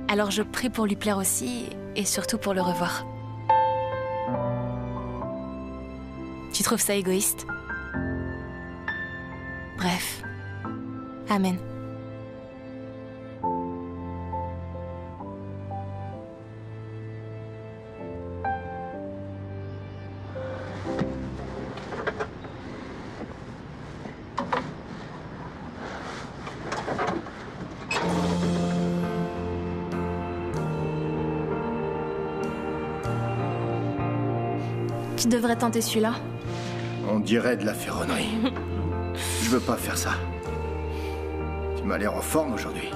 Alors je prie pour lui plaire aussi, et surtout pour le revoir. Tu trouves ça égoïste? Bref. Amen. Je devrais tenter celui-là. On dirait de la ferronnerie. Je veux pas faire ça. Tu m'as l'air en forme aujourd'hui.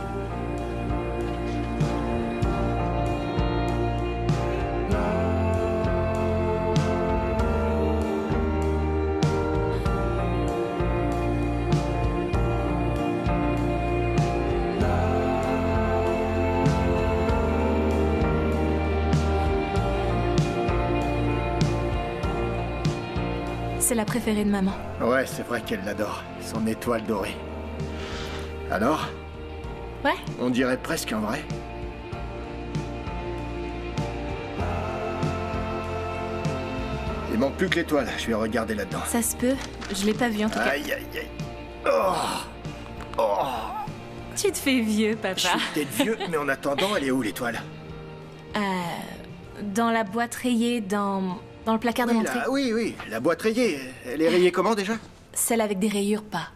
C'est la préférée de maman. Ouais, c'est vrai qu'elle l'adore. Son étoile dorée. Alors? Ouais. On dirait presque un vrai. Il manque plus que l'étoile. Je vais regarder là-dedans. Ça se peut. Je l'ai pas vu en tout cas. Aïe, aïe, aïe. Oh. Oh. Tu te fais vieux, papa. Je suis peut-être vieux, mais en attendant, elle est où l'étoile? Dans la boîte rayée, dans le placard de l'entrée. Oui, la boîte rayée. Elle est rayée comment déjà? Celle avec des rayures, pas.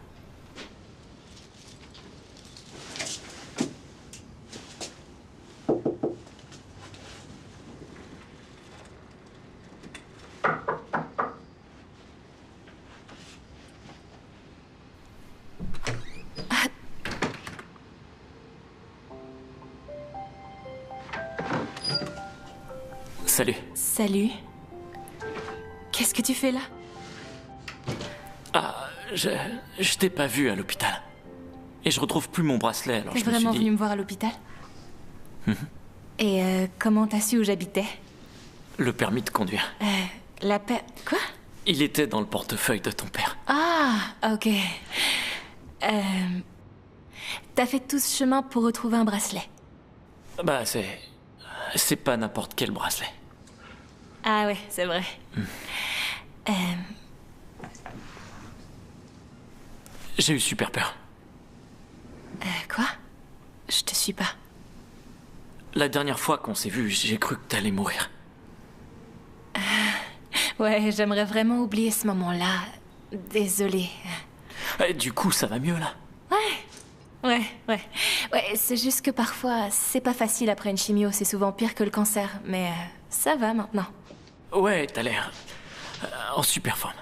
Salut. Salut. Qu'est-ce que tu fais là? Ah, je t'ai pas vu à l'hôpital. Et je retrouve plus mon bracelet, alors T'es je me suis vraiment dit... venu me voir à l'hôpital? Et comment t'as su où j'habitais? Le permis de conduire. Quoi? Il était dans le portefeuille de ton père. Ah, ok. T'as fait tout ce chemin pour retrouver un bracelet? Bah, c'est pas n'importe quel bracelet. Ah ouais, c'est vrai. J'ai eu super peur. Quoi? Je te suis pas. La dernière fois qu'on s'est vu, j'ai cru que t'allais mourir. Ouais, j'aimerais vraiment oublier ce moment-là. Désolée. Du coup, ça va mieux, là? Ouais, c'est juste que parfois, c'est pas facile après une chimio, c'est souvent pire que le cancer, mais ça va maintenant. Ouais, t'as l'air en super forme.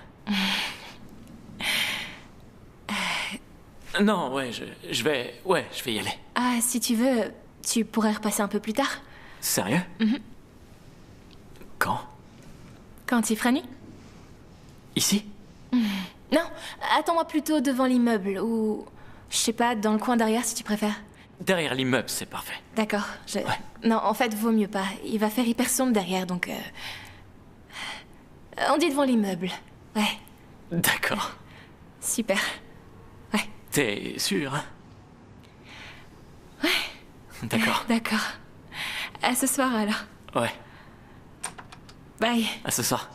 Non, ouais, je vais y aller. Ah, si tu veux, tu pourrais repasser un peu plus tard. Sérieux? Quand? Quand il fera nuit. Ici? Non, attends-moi plutôt devant l'immeuble, ou... Je sais pas, dans le coin derrière si tu préfères. Derrière l'immeuble, c'est parfait. D'accord, Non, en fait, vaut mieux pas. Il va faire hyper sombre derrière, donc... On dit devant l'immeuble. Ouais. D'accord. Super. Ouais. T'es sûr, hein? Ouais. D'accord. D'accord. À ce soir, alors. Ouais. Bye. À ce soir.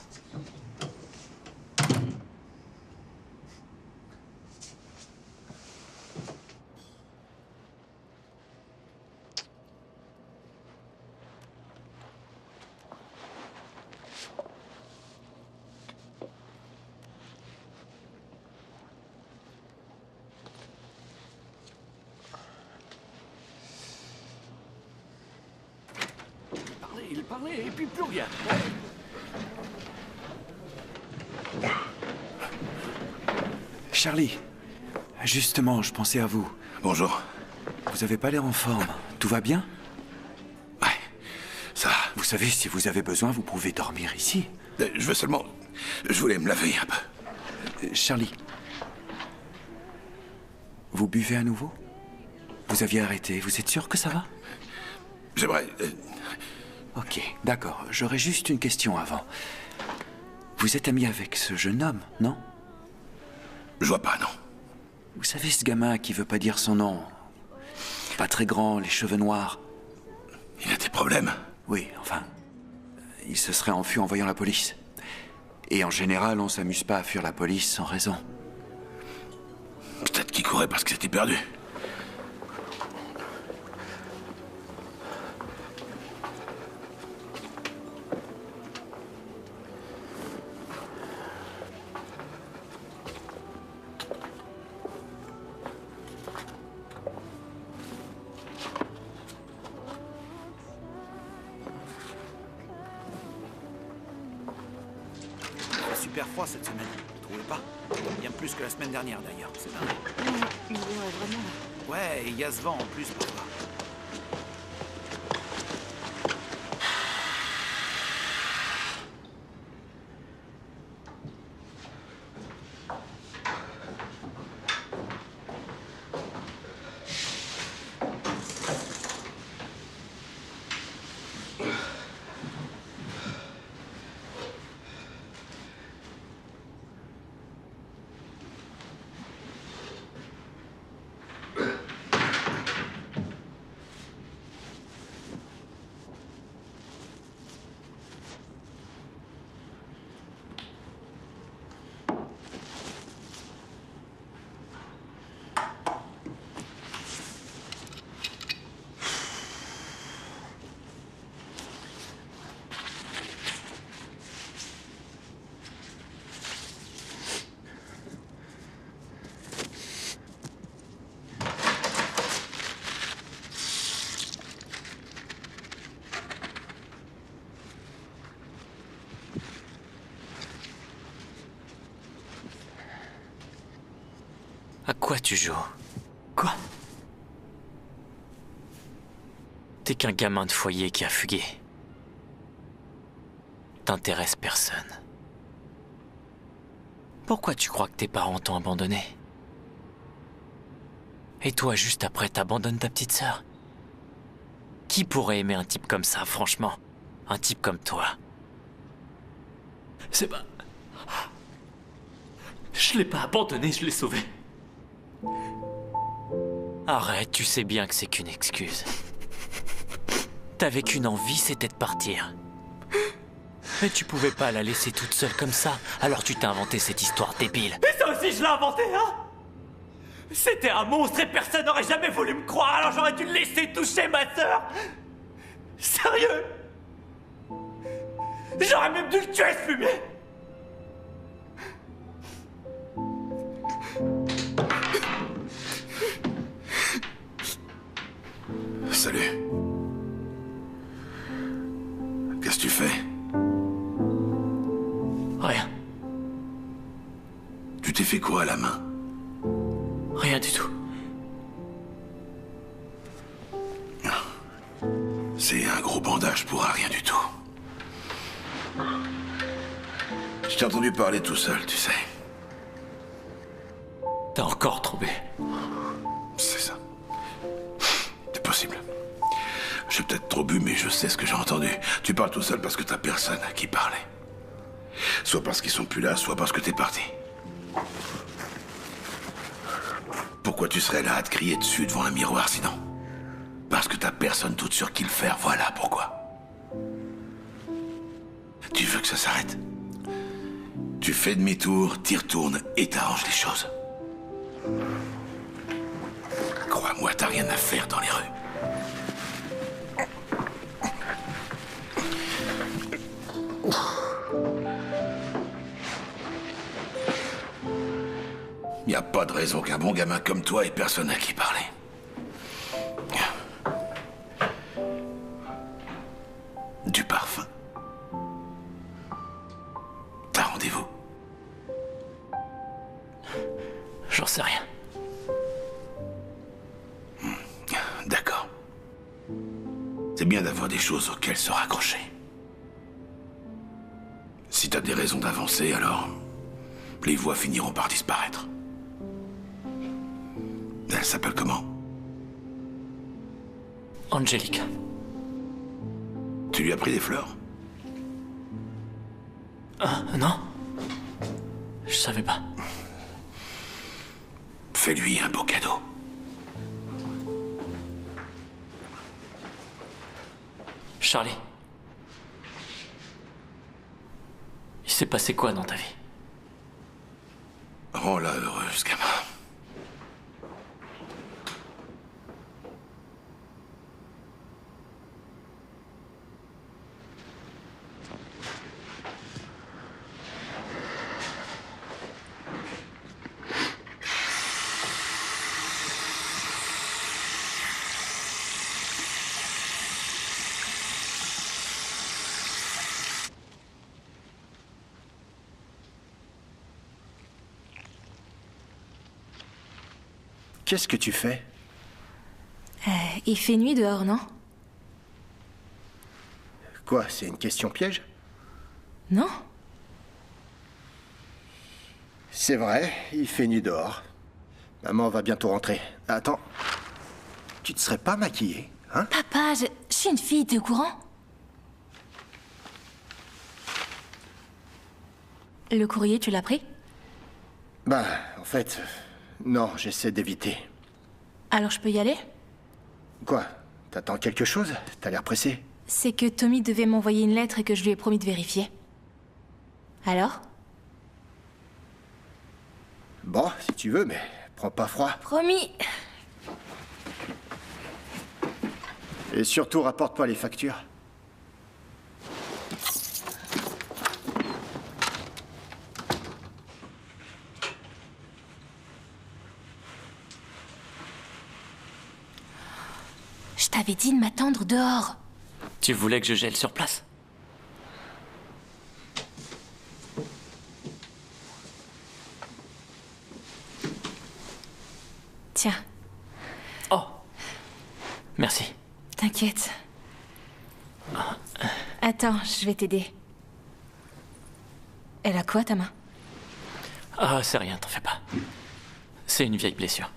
Il parlait et puis plus rien. Charlie, justement, je pensais à vous. Bonjour. Vous avez pas l'air en forme. Tout va bien? Ouais, ça va. Vous savez, si vous avez besoin, vous pouvez dormir ici. Je veux seulement... Je voulais me laver un peu. Charlie, vous buvez à nouveau? Vous aviez arrêté, vous êtes sûr que ça va? J'aimerais... Ok, d'accord. J'aurais juste une question avant. Vous êtes ami avec ce jeune homme, non? Je vois pas, non. Vous savez, ce gamin qui veut pas dire son nom. Pas très grand, les cheveux noirs. Il a des problèmes? Oui, enfin... Il se serait enfui en voyant la police. Et en général, on s'amuse pas à fuir la police sans raison. Peut-être qu'il courait parce que c'était perdu. super froid cette semaine, vous trouvez pas? Bien plus que la semaine dernière d'ailleurs, c'est dingue. Ouais, vraiment. Ouais, et il y a ce vent en plus parfois. À quoi tu joues? Quoi? T'es qu'un gamin de foyer qui a fugué. T'intéresse personne. Pourquoi tu crois que tes parents t'ont abandonné? Et toi, juste après, t'abandonnes ta petite sœur? Qui pourrait aimer un type comme ça, franchement? Un type comme toi? C'est pas... Je l'ai pas abandonné, je l'ai sauvé. Arrête, tu sais bien que c'est qu'une excuse. T'avais qu'une envie, c'était de partir. Mais tu pouvais pas la laisser toute seule comme ça, alors tu t'es inventé cette histoire débile. Et ça aussi, je l'ai inventé, hein? C'était un monstre et personne n'aurait jamais voulu me croire, alors j'aurais dû le laisser toucher ma sœur. Sérieux? J'aurais même dû le tuer, ce fumier. Salut. Qu'est-ce que tu fais? Rien. Tu t'es fait quoi à la main? Rien du tout. C'est un gros bandage pour un rien du tout. Je t'ai entendu parler tout seul, tu sais. T'as encore trouvé. C'est ça. C'est possible. J'ai peut-être trop bu, mais je sais ce que j'ai entendu. Tu parles tout seul parce que t'as personne à qui parler. Soit parce qu'ils sont plus là, soit parce que t'es parti. Pourquoi tu serais là à te crier dessus devant un miroir sinon? Parce que t'as personne toute sur qui le faire, voilà pourquoi. Tu veux que ça s'arrête? Tu fais demi-tour, t'y retournes et t'arranges les choses. Crois-moi, t'as rien à faire dans les rues. Y a pas de raison qu'un bon gamin comme toi ait personne à qui parler. Du parfum. T'as rendez-vous? J'en sais rien. D'accord. C'est bien d'avoir des choses auxquelles se raccrocher. Si t'as des raisons d'avancer, alors les voix finiront par disparaître. Elle s'appelle comment? Angelica. Tu lui as pris des fleurs? Ah, non. Je savais pas. Fais-lui un beau cadeau. Charlie. Il s'est passé quoi dans ta vie? Rends-la heureuse, gamin. Qu'est-ce que tu fais? Il fait nuit dehors, non? Quoi, c'est une question piège? Non? C'est vrai, il fait nuit dehors. Maman va bientôt rentrer. Attends, tu te serais pas maquillée, hein? Papa, je suis une fille, t'es au courant? Le courrier, tu l'as pris? Bah, en fait, non, j'essaie d'éviter. Alors je peux y aller? Quoi? T'attends quelque chose? T'as l'air pressé. C'est que Tommy devait m'envoyer une lettre et que je lui ai promis de vérifier. Alors? Bon, si tu veux, mais prends pas froid. Promis! Et surtout, rapporte pas les factures. Je t'avais dit de m'attendre dehors. Tu voulais que je gèle sur place? Tiens. Oh. Merci. T'inquiète. Attends, je vais t'aider. Elle a quoi, ta main? Ah, c'est rien, t'en fais pas. C'est une vieille blessure.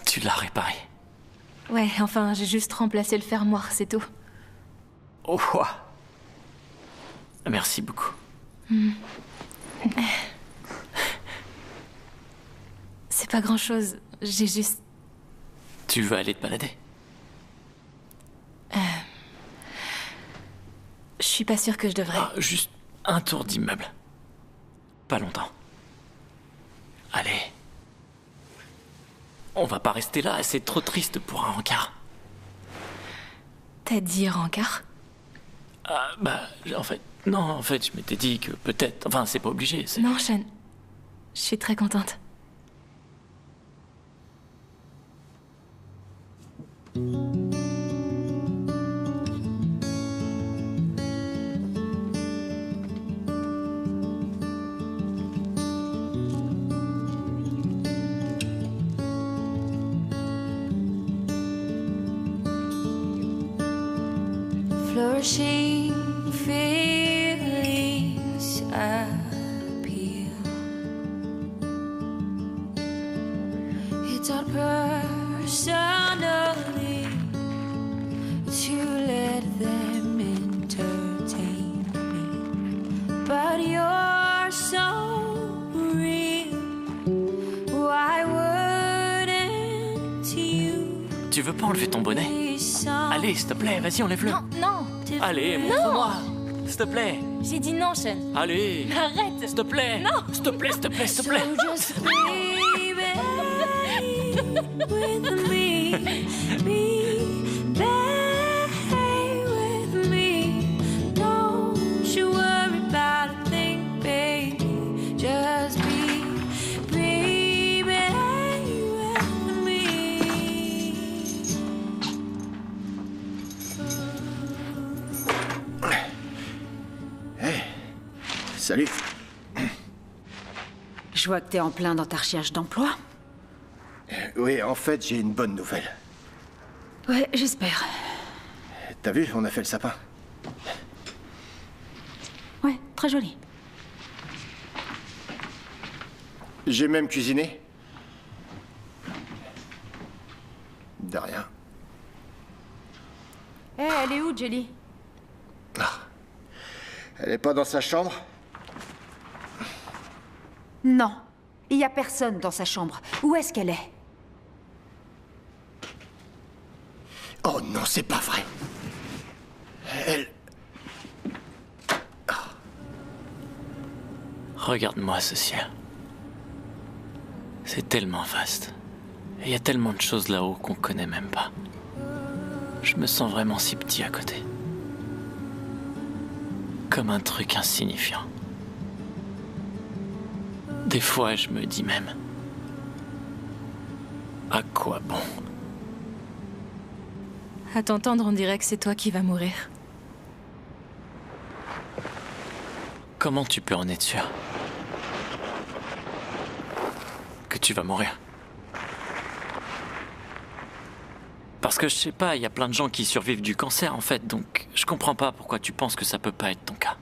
Tu l'as réparé. Ouais, enfin, j'ai juste remplacé le fermoir, c'est tout. Oh, merci beaucoup. C'est pas grand-chose, j'ai juste... Tu veux aller te balader? Je suis pas sûre que je devrais. Ah, juste un tour d'immeuble. Pas longtemps. Allez. On va pas rester là, c'est trop triste pour un rencard. T'as dit rencard? Ah, bah, en fait... Non, en fait, je m'étais dit que peut-être... Enfin, c'est pas obligé, c'est... Non, Sean. Je suis très contente. Flourishing feelings appeal. It's all personally to let them entertain me, but you're so real. Why wouldn't you? Tu veux pas enlever ton bonnet? Allez, s'il te plaît, vas-y, enlève-le. Non, non. Allez, montre-moi. S'il te plaît. J'ai dit non, Sean. Allez. Arrête. S'il te plaît. Non. S'il te plaît, s'il te plaît, s'il te plaît. Salut. Je vois que t'es en plein dans ta recherche d'emploi. Oui, en fait, j'ai une bonne nouvelle. Ouais, j'espère. T'as vu, on a fait le sapin. Ouais, très joli. J'ai même cuisiné. De rien. Hé, elle est où, Jelly? Elle est pas dans sa chambre? Non. Il y a personne dans sa chambre. Où est-ce qu'elle est? Oh non, c'est pas vrai. Elle... Regarde-moi ce ciel. C'est tellement vaste. Et il y a tellement de choses là-haut qu'on connaît même pas. Je me sens vraiment si petit à côté. Comme un truc insignifiant. Des fois, je me dis même... À quoi bon? À t'entendre, on dirait que c'est toi qui vas mourir. Comment tu peux en être sûr? Que tu vas mourir? Parce que je sais pas, il y a plein de gens qui survivent du cancer en fait, donc je comprends pas pourquoi tu penses que ça peut pas être ton cas.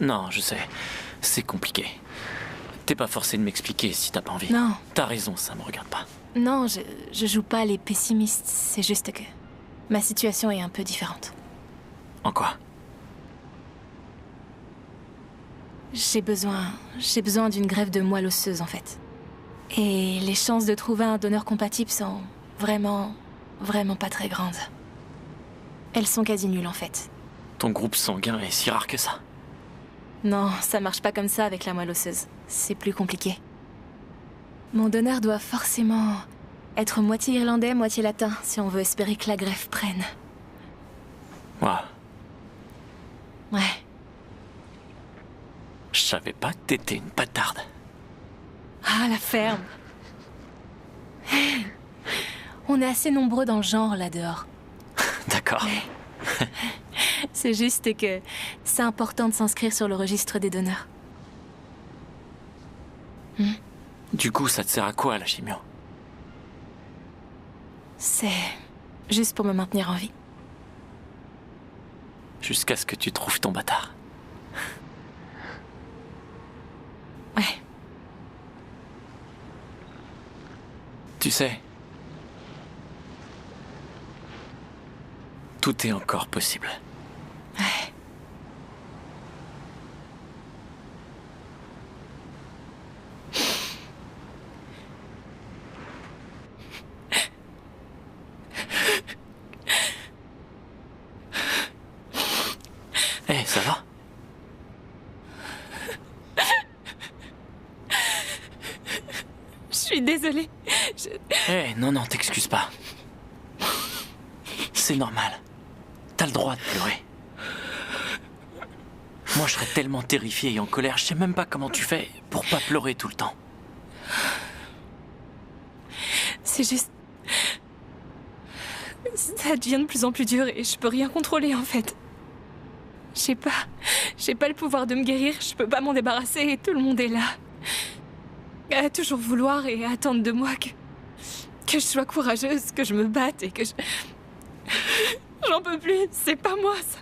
Non, je sais, c'est compliqué. T'es pas forcé de m'expliquer si t'as pas envie. Non. T'as raison, ça me regarde pas. Non, je joue pas les pessimistes, c'est juste que ma situation est un peu différente. En quoi? J'ai besoin d'une greffe de moelle osseuse en fait. Et les chances de trouver un donneur compatible sont vraiment pas très grandes. Elles sont quasi nulles en fait. Ton groupe sanguin est si rare que ça? Non, ça marche pas comme ça avec la moelle osseuse. C'est plus compliqué. Mon donneur doit forcément être moitié irlandais, moitié latin, si on veut espérer que la greffe prenne. Ouais. Ouais. Je savais pas que t'étais une bâtarde. Ah, la ferme. On est assez nombreux dans le genre, là, dehors. D'accord. C'est juste que c'est important de s'inscrire sur le registre des donneurs. Du coup, ça te sert à quoi, la chimio? C'est juste pour me maintenir en vie. Jusqu'à ce que tu trouves ton bâtard. Ouais. Tu sais, tout est encore possible. Ouais. Hé, ça va? Je suis désolée. Hé, non, t'excuses pas. C'est normal. T'as le droit de pleurer. Moi, je serais tellement terrifié et en colère, je sais même pas comment tu fais pour pas pleurer tout le temps. C'est juste... Ça devient de plus en plus dur et je peux rien contrôler, en fait. J'ai pas le pouvoir de me guérir, je peux pas m'en débarrasser et tout le monde est là. À toujours vouloir et attendre de moi que je sois courageuse, que je me batte et que je... J'en peux plus, c'est pas moi, ça.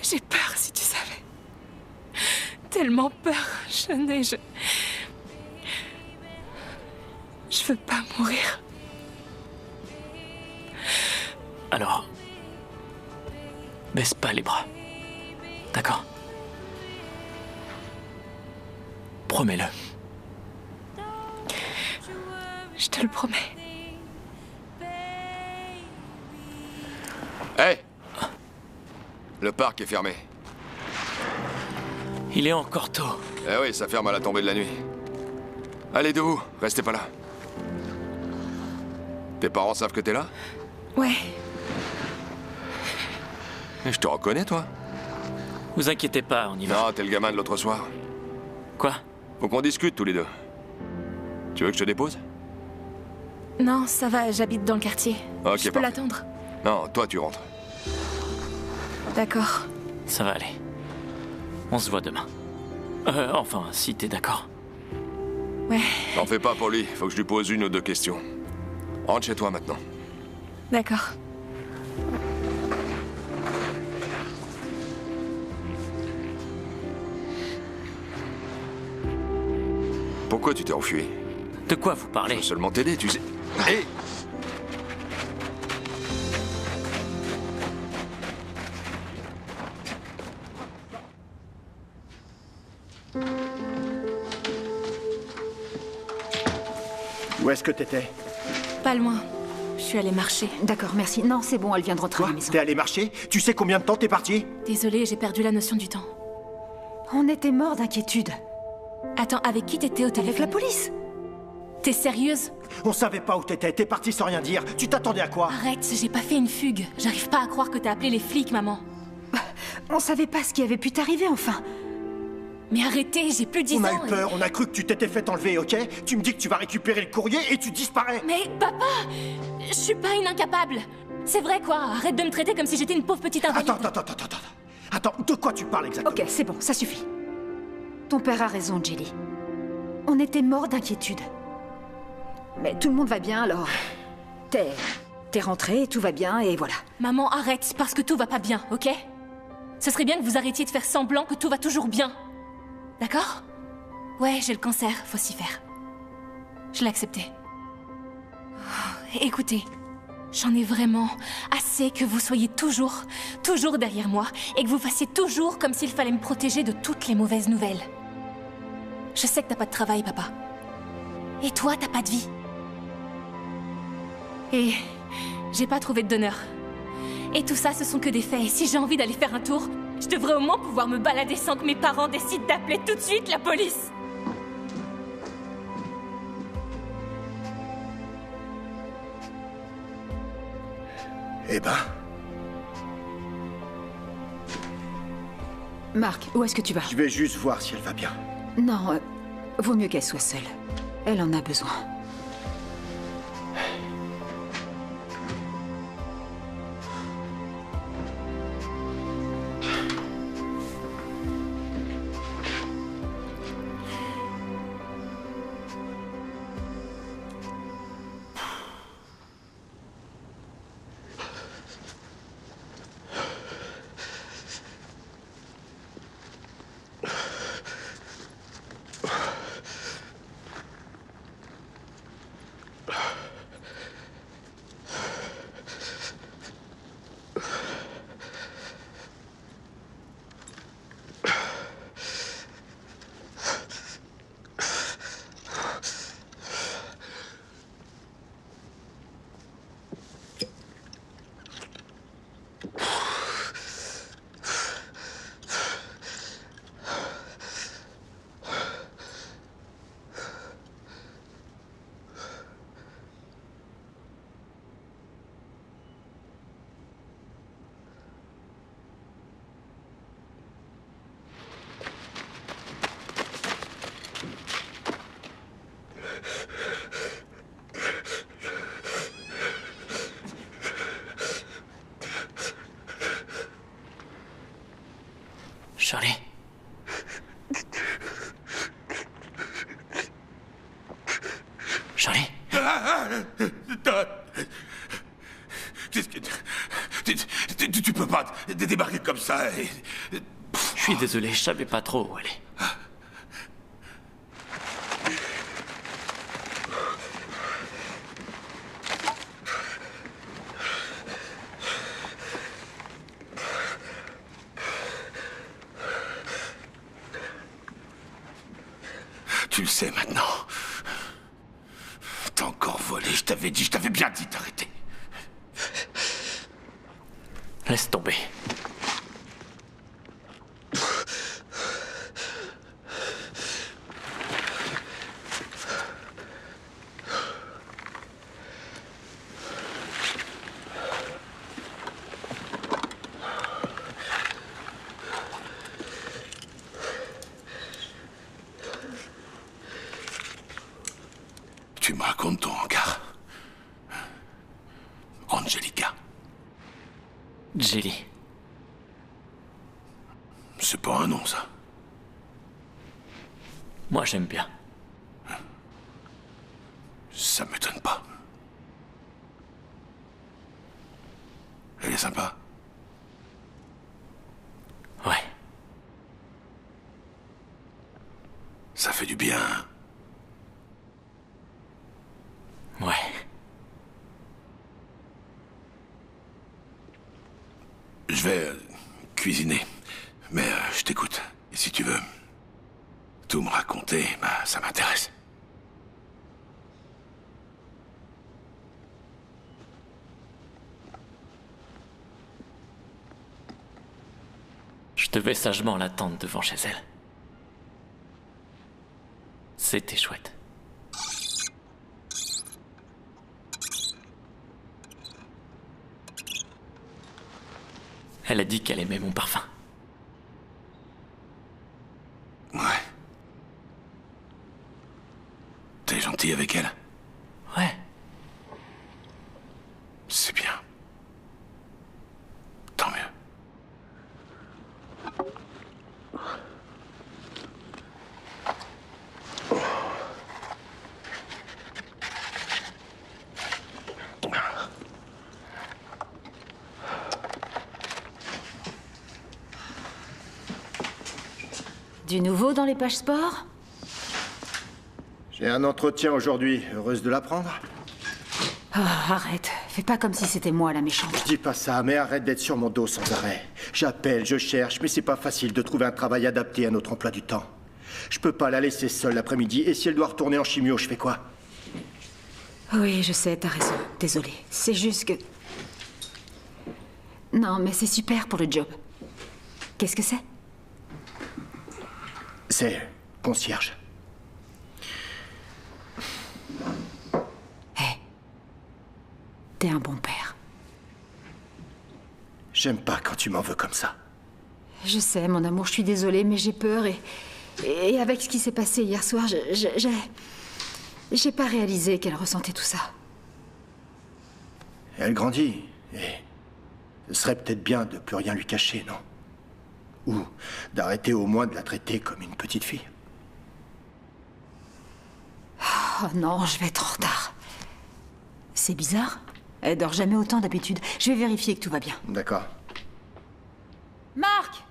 J'ai peur, si tu savais. Tellement peur, je veux pas mourir. Alors, baisse pas les bras. D'accord? Promets-le. Je te le promets. Hé! Le parc est fermé. Il est encore tôt. Eh oui, ça ferme à la tombée de la nuit. Allez, debout, restez pas là. Tes parents savent que t'es là? Ouais. Mais je te reconnais, toi. Vous inquiétez pas, on y va. Non, t'es le gamin de l'autre soir. Quoi? Faut qu'on discute tous les deux. Tu veux que je te dépose? Non, ça va, j'habite dans le quartier. Ok, je peux l'attendre. Non, toi tu rentres. D'accord. Ça va aller. On se voit demain. Enfin, si t'es d'accord. Ouais. N'en fais pas pour lui, faut que je lui pose une ou deux questions. Rentre chez toi maintenant. D'accord. Pourquoi tu t'es enfui? De quoi vous parlez? Je veux seulement t'aider, tu sais. Hé! Où est-ce que t'étais? Pas loin. Je suis allée marcher. D'accord, merci. Non, c'est bon, elle vient de rentrer à la maison. T'es allé marcher? Tu sais combien de temps t'es parti? Désolée, j'ai perdu la notion du temps. On était morts d'inquiétude. Attends, avec qui t'étais au téléphone? Avec la police. T'es sérieuse? On savait pas où t'étais, t'es parti sans rien dire. Tu t'attendais à quoi? Arrête, j'ai pas fait une fugue. J'arrive pas à croire que t'as appelé les flics, maman. On savait pas ce qui avait pu t'arriver, enfin. Mais arrêtez, j'ai plus 10 ans. On a eu peur, on a cru que tu t'étais fait enlever, ok? Tu me dis que tu vas récupérer le courrier et tu disparais. Mais papa, je suis pas une incapable. C'est vrai quoi, arrête de me traiter comme si j'étais une pauvre petite invalide. Attends, de quoi tu parles exactement? Ok, c'est bon, ça suffit. Ton père a raison, Jelly. On était morts d'inquiétude. Mais tout le monde va bien, alors... T'es rentrée, tout va bien, et voilà. Maman, arrête, parce que tout va pas bien, ok? Ce serait bien que vous arrêtiez de faire semblant que tout va toujours bien. D'accord? Ouais, j'ai le cancer, faut s'y faire. Je l'ai accepté. Oh, écoutez, j'en ai vraiment assez que vous soyez toujours derrière moi et que vous fassiez toujours comme s'il fallait me protéger de toutes les mauvaises nouvelles. Je sais que t'as pas de travail, papa. Et toi, t'as pas de vie. Et j'ai pas trouvé de donneur. Et tout ça, ce sont que des faits. Et si j'ai envie d'aller faire un tour, je devrais au moins pouvoir me balader sans que mes parents décident d'appeler tout de suite la police. Eh ben... Marc, où est-ce que tu vas? Je vais juste voir si elle va bien. Non, vaut mieux qu'elle soit seule. Elle en a besoin. Charlie. Charlie. Tu peux pas débarquer comme ça et... Je suis désolé, je savais pas trop où aller. Tu le sais maintenant. T'as encore volé, je t'avais bien dit d'arrêter. Laisse tomber. Tu me racontes ton regard. Angelica. Jelly. C'est pas un nom, ça. Moi, j'aime bien. Ça m'étonne pas. Elle est sympa. Ouais. Ça fait du bien. Ouais. Je vais cuisiner. Mais je t'écoute. Et si tu veux tout me raconter, bah ça m'intéresse. Je devais sagement l'attendre devant chez elle. C'était chouette. Elle a dit qu'elle aimait mon parfum. Ouais. T'es gentil avec elle? Ouais. C'est bien. Du nouveau dans les pages sport? J'ai un entretien aujourd'hui, heureuse de l'apprendre. Oh, arrête. Fais pas comme si c'était moi la méchante. Je dis pas ça, mais arrête d'être sur mon dos sans arrêt. J'appelle, je cherche, mais c'est pas facile de trouver un travail adapté à notre emploi du temps. Je peux pas la laisser seule l'après-midi, et si elle doit retourner en chimio, je fais quoi? Oui, je sais, t'as raison. Désolée. C'est juste que... Non, mais c'est super pour le job. Qu'est-ce que c'est? C'est concierge. Hé. T'es un bon père. J'aime pas quand tu m'en veux comme ça. Je sais, mon amour, je suis désolée, mais j'ai peur et avec ce qui s'est passé hier soir, j'ai pas réalisé qu'elle ressentait tout ça. Elle grandit, et ce serait peut-être bien de plus rien lui cacher, non? Ou d'arrêter au moins de la traiter comme une petite fille. Oh non, je vais être en retard. C'est bizarre. Elle dort jamais autant d'habitude. Je vais vérifier que tout va bien. D'accord. Marc!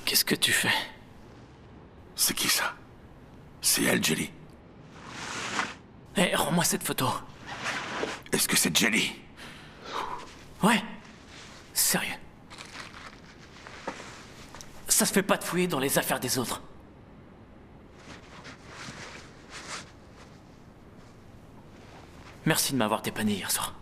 Qu'est-ce que tu fais? C'est qui ça? C'est elle, Jelly. Hé, rends-moi cette photo. Est-ce que c'est Jelly? Ouais. Sérieux. Ça se fait pas de fouiller dans les affaires des autres. Merci de m'avoir dépanné hier soir.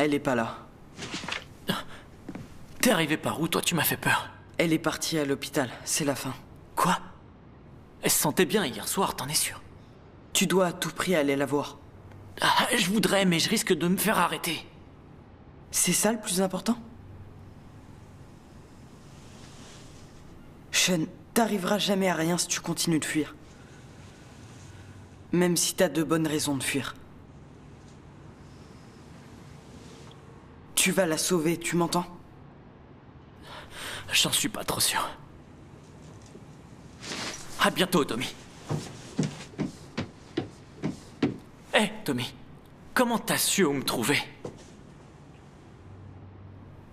Elle est pas là. T'es arrivé par où, toi? Tu m'as fait peur. Elle est partie à l'hôpital, c'est la fin. Quoi? Elle se sentait bien hier soir, t'en es sûr? Tu dois à tout prix aller la voir. Ah, je voudrais, mais je risque de me faire arrêter. C'est ça le plus important? Sean, t'arriveras jamais à rien si tu continues de fuir. Même si t'as de bonnes raisons de fuir. Tu vas la sauver, tu m'entends? J'en suis pas trop sûr. À bientôt, Tommy. Hé, Tommy. Comment t'as su où me trouver?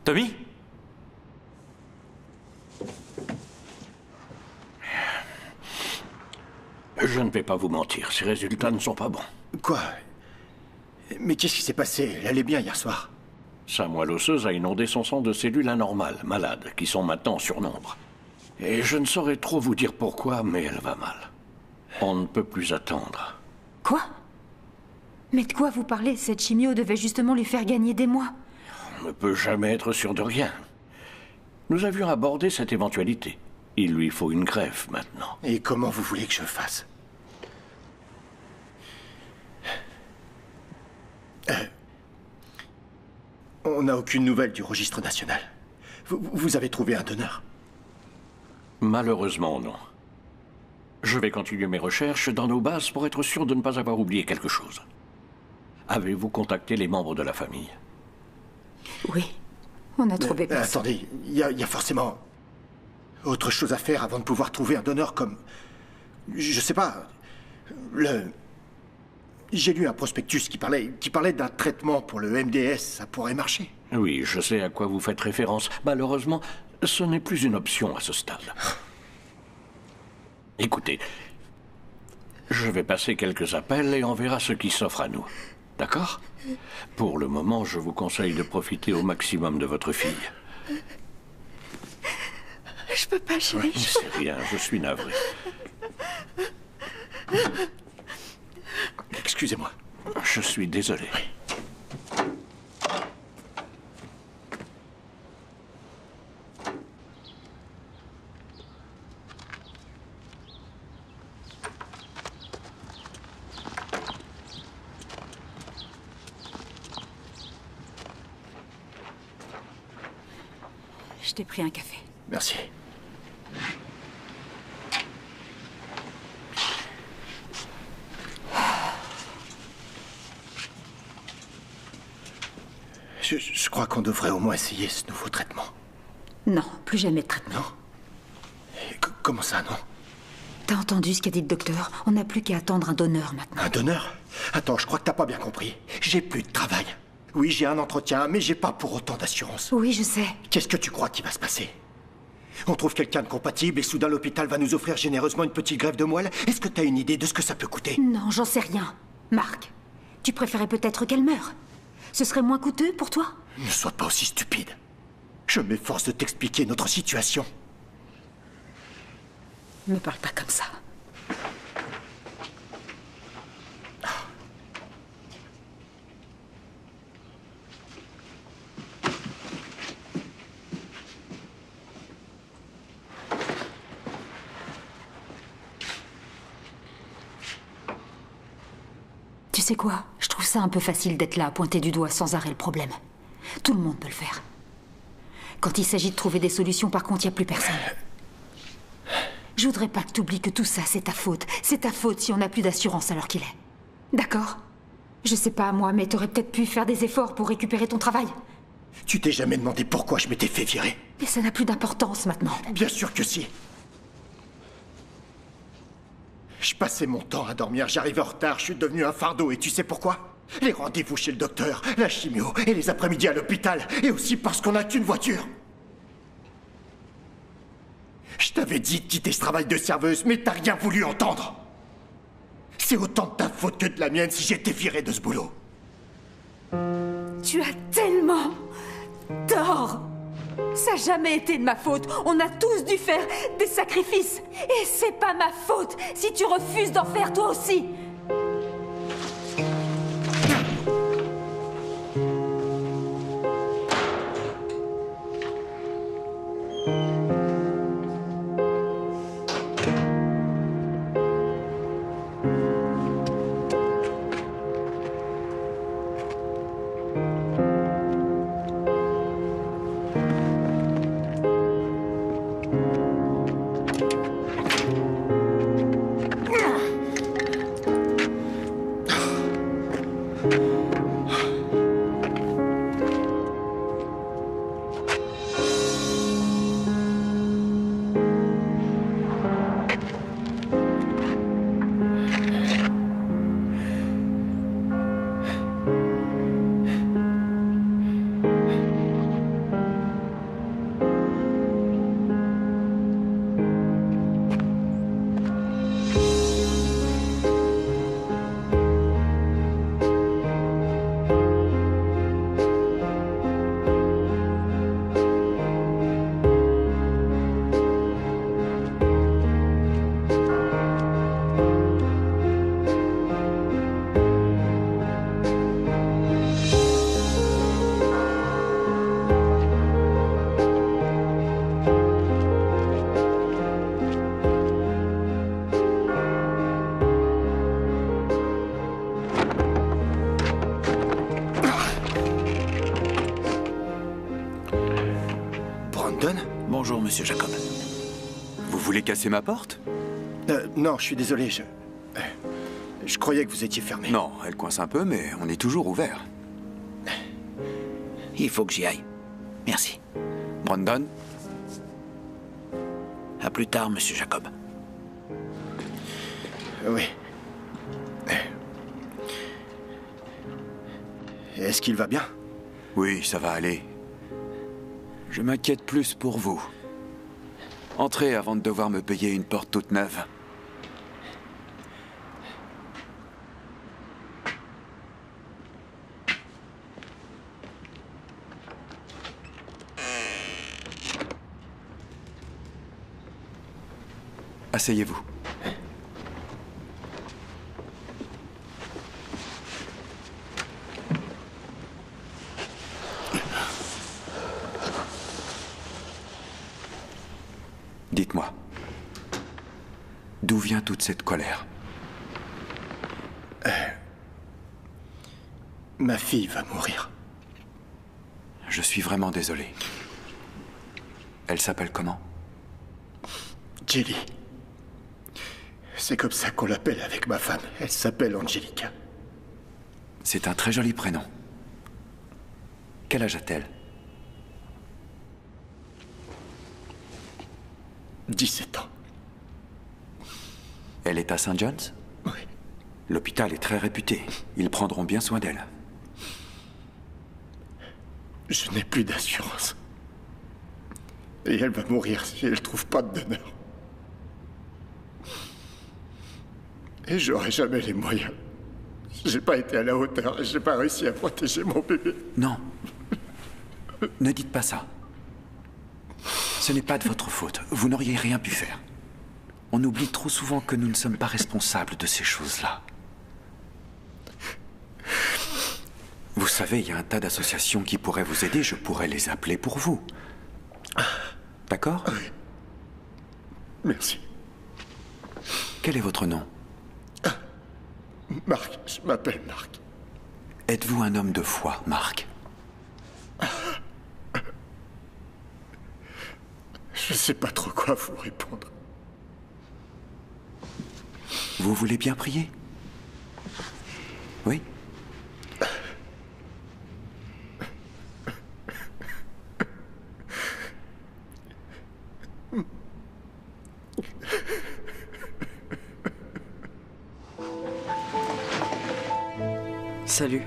Tommy? Je ne vais pas vous mentir, ces résultats ne sont pas bons. Quoi? Mais qu'est-ce qui s'est passé? Elle allait bien hier soir. Sa moelle osseuse a inondé son sang de cellules anormales, malades, qui sont maintenant en surnombre. Et je ne saurais trop vous dire pourquoi, mais elle va mal. On ne peut plus attendre. Quoi? Mais de quoi vous parlez? Cette chimio devait justement lui faire gagner des mois. On ne peut jamais être sûr de rien. Nous avions abordé cette éventualité. Il lui faut une greffe maintenant. Et comment vous voulez que je fasse? On n'a aucune nouvelle du registre national. Vous avez trouvé un donneur? Malheureusement, non. Je vais continuer mes recherches dans nos bases pour être sûr de ne pas avoir oublié quelque chose. Avez-vous contacté les membres de la famille? Oui, on a trouvé personne. Attendez, il y a forcément autre chose à faire avant de pouvoir trouver un donneur comme... Je sais pas... J'ai lu un prospectus qui parlait d'un traitement pour le MDS. Ça pourrait marcher. Oui, je sais à quoi vous faites référence. Malheureusement, ce n'est plus une option à ce stade. Écoutez, je vais passer quelques appels et on verra ce qui s'offre à nous. D'accord? Pour le moment, je vous conseille de profiter au maximum de votre fille. Je peux pas, chérie. C'est rien, je suis navré. Excusez-moi. Je suis désolé. Je t'ai pris un café. Merci. Je crois qu'on devrait au moins essayer ce nouveau traitement. Non, plus jamais de traitement. Comment ça, non? T'as entendu ce qu'a dit le docteur? On n'a plus qu'à attendre un donneur maintenant. Un donneur? Attends, je crois que t'as pas bien compris. J'ai plus de travail. Oui, j'ai un entretien, mais j'ai pas pour autant d'assurance. Oui, je sais. Qu'est-ce que tu crois qui va se passer? On trouve quelqu'un de compatible et soudain l'hôpital va nous offrir généreusement une petite greffe de moelle? Est-ce que t'as une idée de ce que ça peut coûter? Non, j'en sais rien. Marc, tu préférais peut-être qu'elle meure. Ce serait moins coûteux pour toi? Ne sois pas aussi stupide. Je m'efforce de t'expliquer notre situation. Ne me parle pas comme ça. Tu sais quoi? Je trouve ça un peu facile d'être là à pointer du doigt sans arrêt le problème. Tout le monde peut le faire. Quand il s'agit de trouver des solutions, par contre, il n'y a plus personne. Je voudrais pas que tu oublies que tout ça, c'est ta faute. C'est ta faute si on n'a plus d'assurance à l'heure qu'il est. D'accord? Je sais pas, moi, mais t'aurais peut-être pu faire des efforts pour récupérer ton travail. Tu t'es jamais demandé pourquoi je m'étais fait virer? Mais ça n'a plus d'importance maintenant. Bien sûr que si. Je passais mon temps à dormir, j'arrivais en retard, je suis devenu un fardeau, et tu sais pourquoi? Les rendez-vous chez le docteur, la chimio, et les après-midi à l'hôpital, et aussi parce qu'on n'a qu'une voiture. Je t'avais dit de quitter ce travail de serveuse, mais t'as rien voulu entendre. C'est autant de ta faute que de la mienne si j'étais viré de ce boulot. Tu as tellement tort. Ça n'a jamais été de ma faute. On a tous dû faire des sacrifices. Et c'est pas ma faute si tu refuses d'en faire toi aussi. Bonjour, monsieur Jacob. Vous voulez casser ma porte? Non, je suis désolé, je croyais que vous étiez fermé. Non, elle coince un peu, mais on est toujours ouvert. Il faut que j'y aille. Merci. Brandon? À plus tard, monsieur Jacob. Oui. Est-ce qu'il va bien? Oui, ça va aller. Je m'inquiète plus pour vous. Entrez avant de devoir me payer une porte toute neuve. Asseyez-vous. Dites-moi, d'où vient toute cette colère? Ma fille va mourir. Je suis vraiment désolé. Elle s'appelle comment? Jelly. C'est comme ça qu'on l'appelle avec ma femme. Elle s'appelle Angelica. C'est un très joli prénom. Quel âge a-t-elle? 17 ans. Elle est à St. John's? Oui. L'hôpital est très réputé. Ils prendront bien soin d'elle. Je n'ai plus d'assurance. Et elle va mourir si elle ne trouve pas de donneur. Et j'aurai jamais les moyens. J'ai pas été à la hauteur et j'ai pas réussi à protéger mon bébé. Non. Ne dites pas ça. Ce n'est pas de votre faute. Vous n'auriez rien pu faire. On oublie trop souvent que nous ne sommes pas responsables de ces choses-là. Vous savez, il y a un tas d'associations qui pourraient vous aider. Je pourrais les appeler pour vous. D'accord? Oui. Merci. Quel est votre nom? Marc, je m'appelle Marc. Êtes-vous un homme de foi, Marc? Je sais pas trop quoi vous répondre. Vous voulez bien prier? Oui? Salut.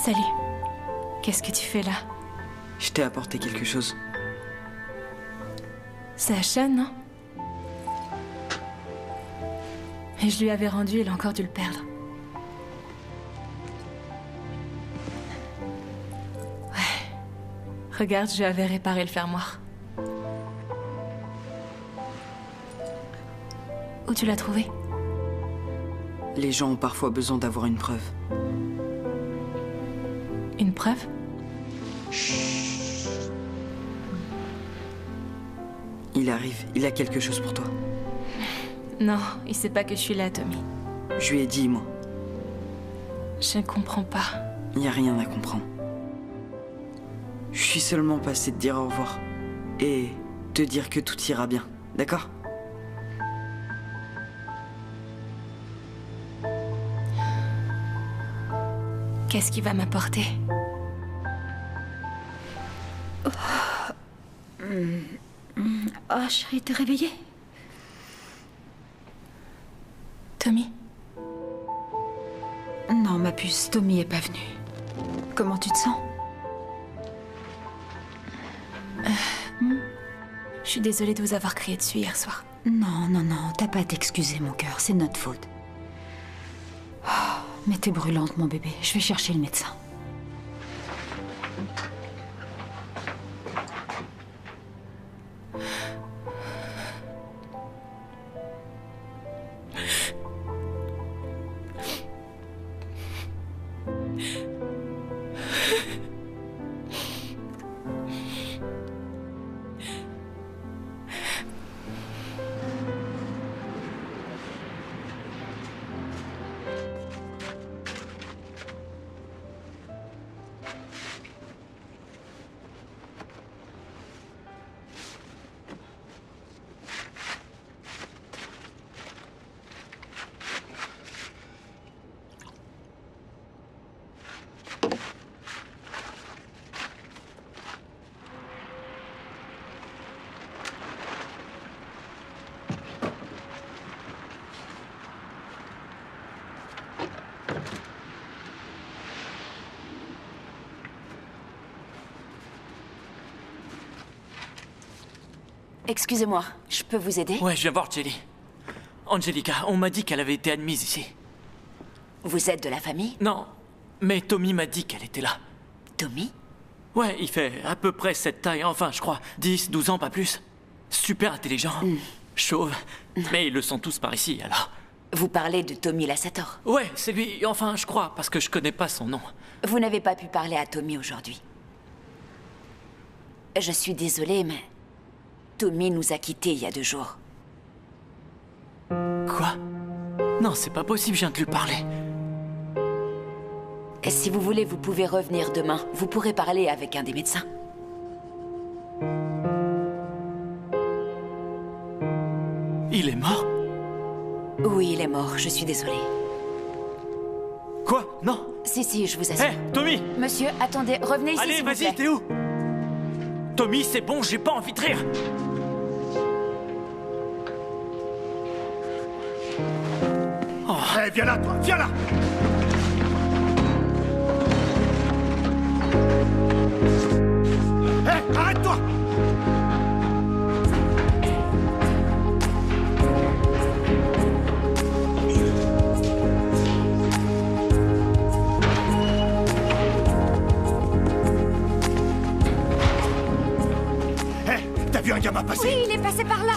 Salut. Qu'est-ce que tu fais là? Je t'ai apporté quelque chose. C'est Ashen, non? Et je lui avais rendu, il a encore dû le perdre. Ouais. Regarde, je lui avais réparé le fermoir. Où tu l'as trouvé? Les gens ont parfois besoin d'avoir une preuve. Une preuve? Il arrive, il a quelque chose pour toi. Non, il sait pas que je suis là, Tommy. Je lui ai dit, moi. Je ne comprends pas. Il n'y a rien à comprendre. Je suis seulement passé te dire au revoir. Et te dire que tout ira bien, d'accord? Qu'est-ce qu'il va m'apporter? Oh, chérie, t'es réveillée? Tommy? Non, ma puce, Tommy est pas venu. Comment tu te sens? Je suis désolée de vous avoir crié dessus hier soir. Non, non, non, t'as pas à t'excuser, mon cœur, c'est notre faute. Oh, mais t'es brûlante, mon bébé. Je vais chercher le médecin. Excusez-moi, je peux vous aider? Ouais, je viens voir Jelly. Angelica, on m'a dit qu'elle avait été admise ici. Vous êtes de la famille? Non, mais Tommy m'a dit qu'elle était là. Tommy? Ouais, il fait à peu près cette taille, enfin, je crois. 10, 12 ans, pas plus. Super intelligent. Chauve. Mais ils le sont tous par ici, alors. Vous parlez de Tommy Lassator? Ouais, c'est lui, enfin, je crois, parce que je connais pas son nom. Vous n'avez pas pu parler à Tommy aujourd'hui. Je suis désolée, mais... Tommy nous a quittés il y a 2 jours. Quoi? Non, c'est pas possible, je viens de lui parler. Et si vous voulez, vous pouvez revenir demain. Vous pourrez parler avec un des médecins. Il est mort? Oui, il est mort, je suis désolée. Quoi? Non? Si, je vous assure. Hé, Tommy! Monsieur, attendez, revenez ici, allez, s'il vous plaît. vas-y, t'es où? Tommy, c'est bon, j'ai pas envie de rire. Oh. Hey, viens là, toi, viens là! Hé, arrête-toi! Hé, t'as vu un gamin passer? Oui, il est passé par là.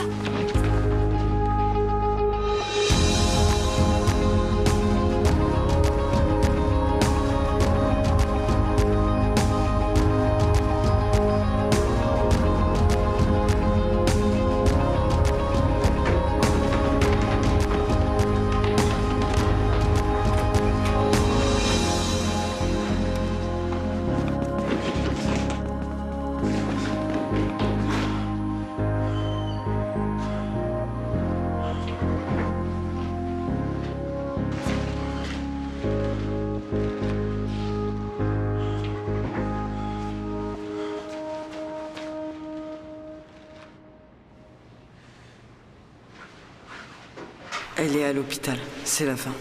Elle est à l'hôpital. C'est la fin.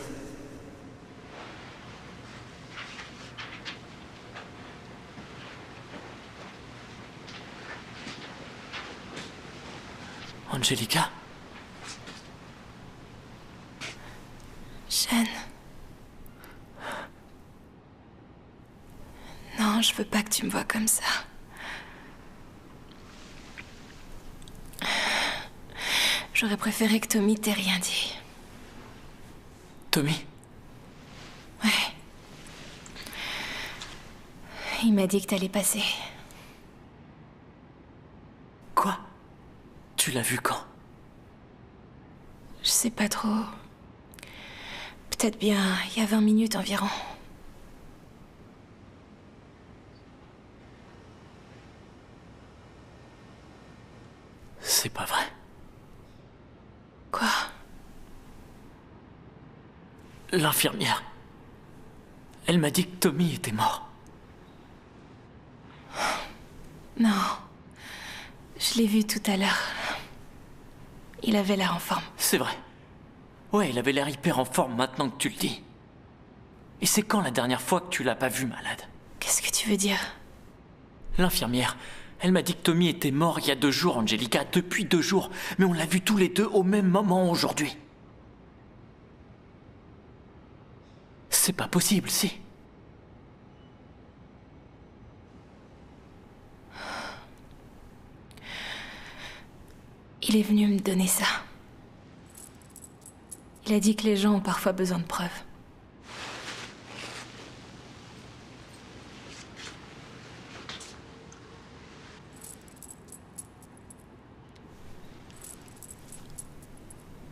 Angelica? Jeanne. Non, je veux pas que tu me vois comme ça. J'aurais préféré que Tommy t'ait rien dit. Tommy? Ouais. Il m'a dit que t'allais passer. Quoi? Tu l'as vu quand? Je sais pas trop. Peut-être bien il y a 20 minutes environ. C'est pas vrai. Quoi? L'infirmière. Elle m'a dit que Tommy était mort. Non. Je l'ai vu tout à l'heure. Il avait l'air en forme. C'est vrai. Ouais, il avait l'air hyper en forme maintenant que tu le dis. Et c'est quand la dernière fois que tu l'as pas vu malade? Qu'est-ce que tu veux dire? L'infirmière. Elle m'a dit que Tommy était mort il y a 2 jours, Angelica, depuis 2 jours. Mais on l'a vu tous les deux au même moment aujourd'hui. C'est pas possible, si. Il est venu me donner ça. Il a dit que les gens ont parfois besoin de preuves.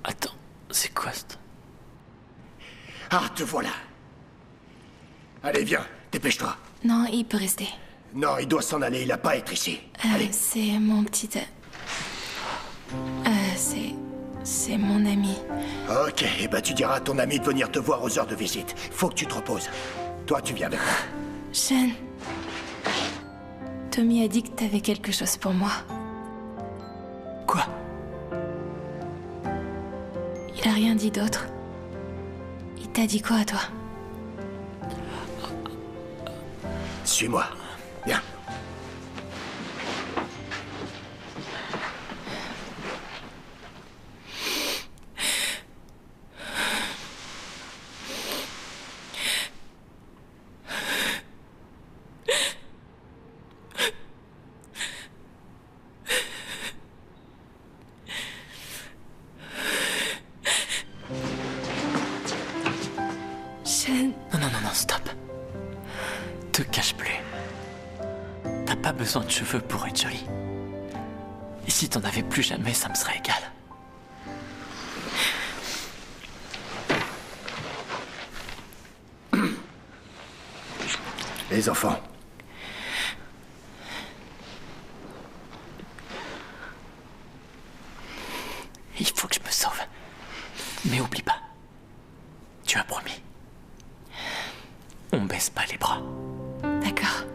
Attends, c'est quoi ça? Ah, te voilà. Allez, viens, dépêche-toi. Non, il peut rester. Non, il doit s'en aller, il a pas à être ici. Allez. C'est mon petit... C'est mon ami. Ok, et bah tu diras à ton ami de venir te voir aux heures de visite. Faut que tu te reposes. Toi, tu viens avec moi. Sean, Tommy a dit que t'avais quelque chose pour moi. Quoi? Il a rien dit d'autre. Il t'a dit quoi à toi? Suis-moi. Viens. Non, stop. Te cache plus. T'as pas besoin de cheveux pour être jolie. Et si t'en avais plus jamais, ça me serait égal. Les enfants. Il faut que je me sauve. Mais oublie pas. Tu as promis. On baisse pas les bras. D'accord.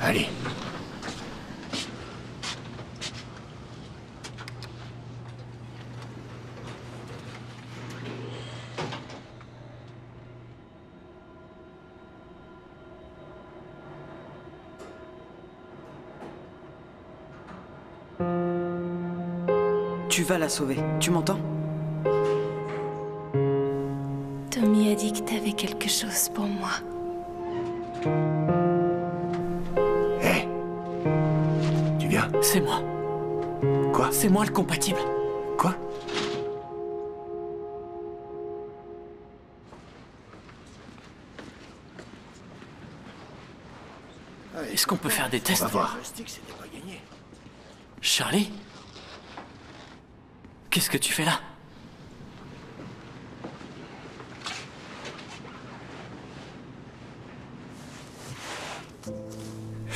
Allez. Tu vas la sauver, tu m'entends? Tommy a dit que t'avais quelque chose pour moi. Hé, tu viens? C'est moi. Quoi? C'est moi le compatible. Quoi? Est-ce qu'on peut faire des tests? On va voir. Charlie? Qu'est-ce que tu fais là?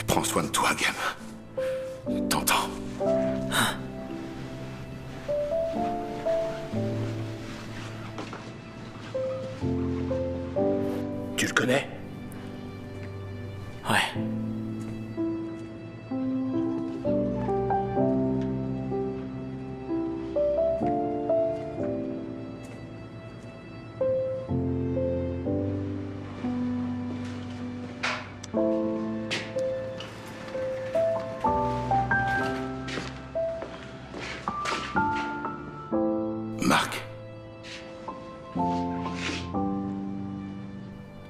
Prends soin de toi, gamin. T'entends? Tu le connais? Ouais. Marc.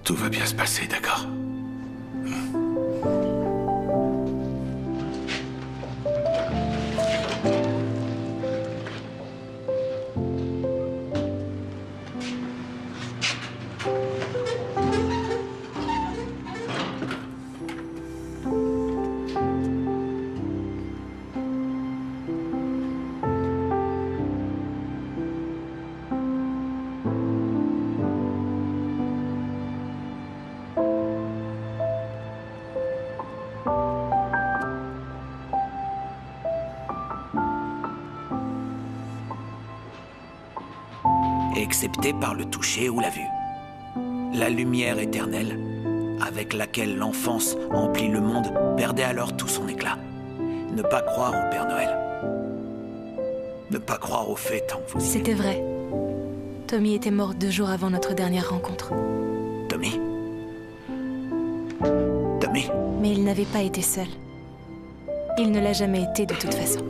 Tout va bien se passer, d'accord? Excepté par le toucher ou la vue. La lumière éternelle, avec laquelle l'enfance emplit le monde, perdait alors tout son éclat. Ne pas croire au Père Noël. Ne pas croire aux fées tant que vous y êtes. C'était vrai. Tommy était mort 2 jours avant notre dernière rencontre. Tommy? Tommy? Mais il n'avait pas été seul. Il ne l'a jamais été de toute façon.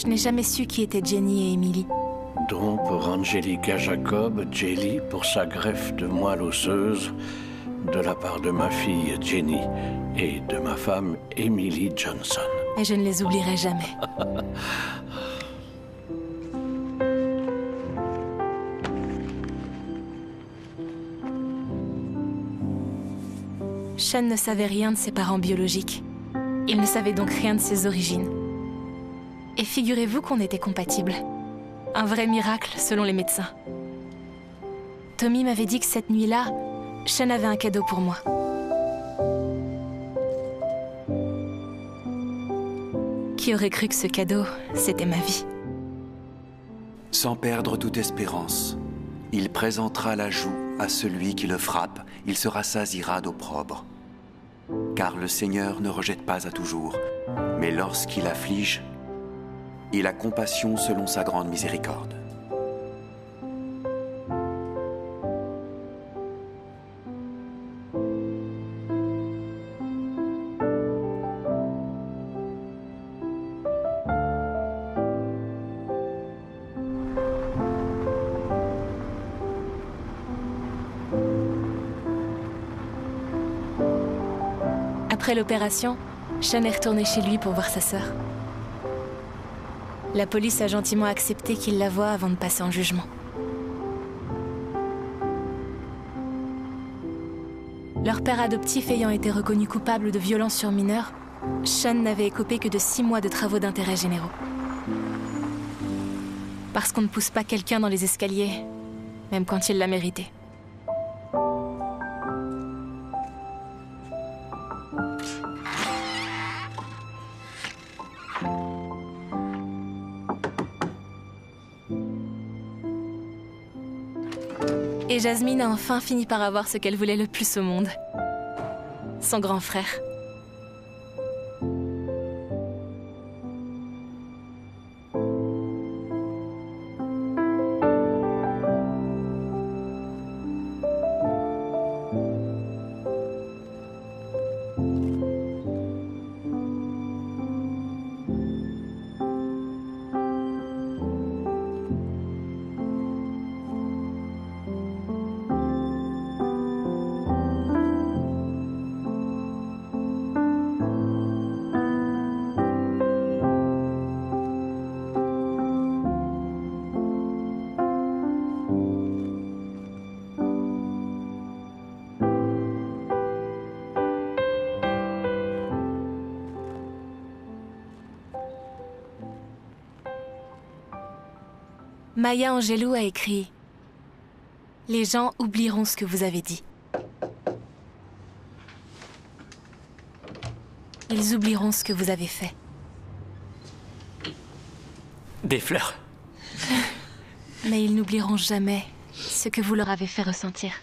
Je n'ai jamais su qui étaient Jenny et Emily. Don pour Angelica Jacob, Jelly pour sa greffe de moelle osseuse, de la part de ma fille Jenny et de ma femme Emily Johnson. Et je ne les oublierai jamais. Sean ne savait rien de ses parents biologiques. Il ne savait donc rien de ses origines. Et figurez-vous qu'on était compatibles. Un vrai miracle, selon les médecins. Tommy m'avait dit que cette nuit-là, Sean avait un cadeau pour moi. Qui aurait cru que ce cadeau, c'était ma vie? Sans perdre toute espérance, il présentera la joue à celui qui le frappe, il se rassasiera d'opprobre. Car le Seigneur ne rejette pas à toujours, mais lorsqu'il afflige, il a compassion selon sa grande miséricorde. Après l'opération, Sean est retourné chez lui pour voir sa sœur. La police a gentiment accepté qu'il la voie avant de passer en jugement. Leur père adoptif ayant été reconnu coupable de violence sur mineurs, Sean n'avait écopé que de 6 mois de travaux d'intérêt généraux. Parce qu'on ne pousse pas quelqu'un dans les escaliers, même quand il l'a mérité. Et Jasmine a enfin fini par avoir ce qu'elle voulait le plus au monde. Son grand frère. Maya Angelou a écrit « Les gens oublieront ce que vous avez dit. Ils oublieront ce que vous avez fait. » Des fleurs. Mais ils n'oublieront jamais ce que vous leur avez fait ressentir.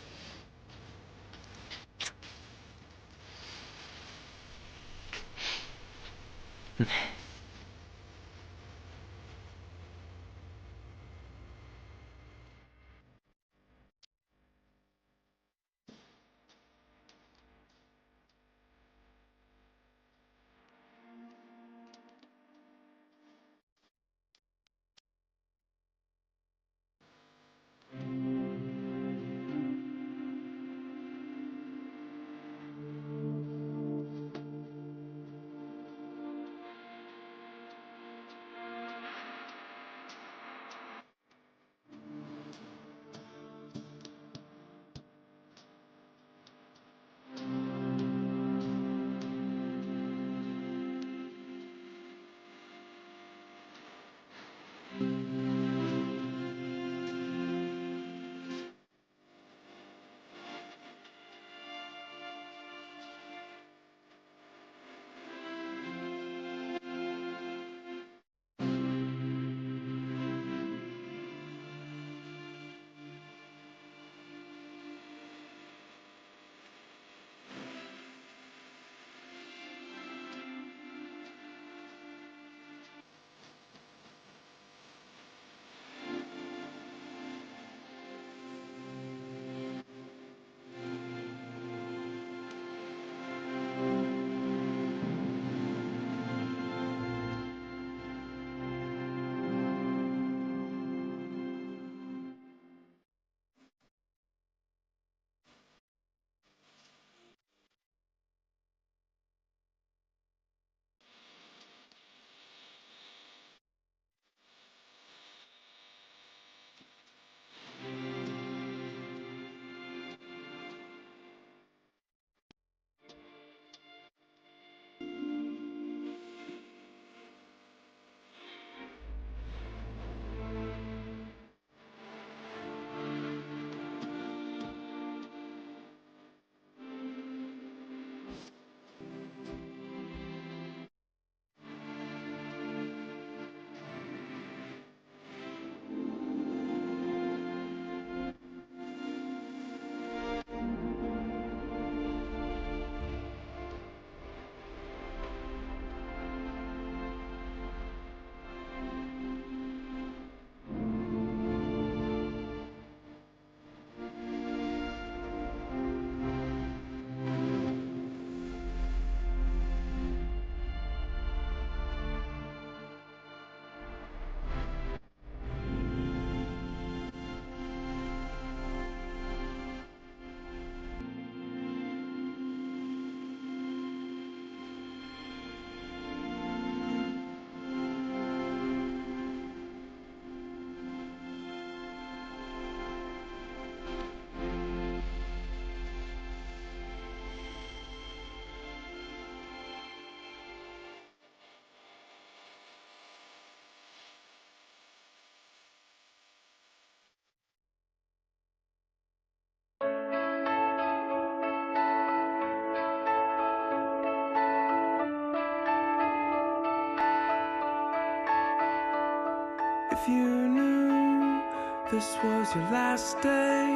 you knew this was your last day,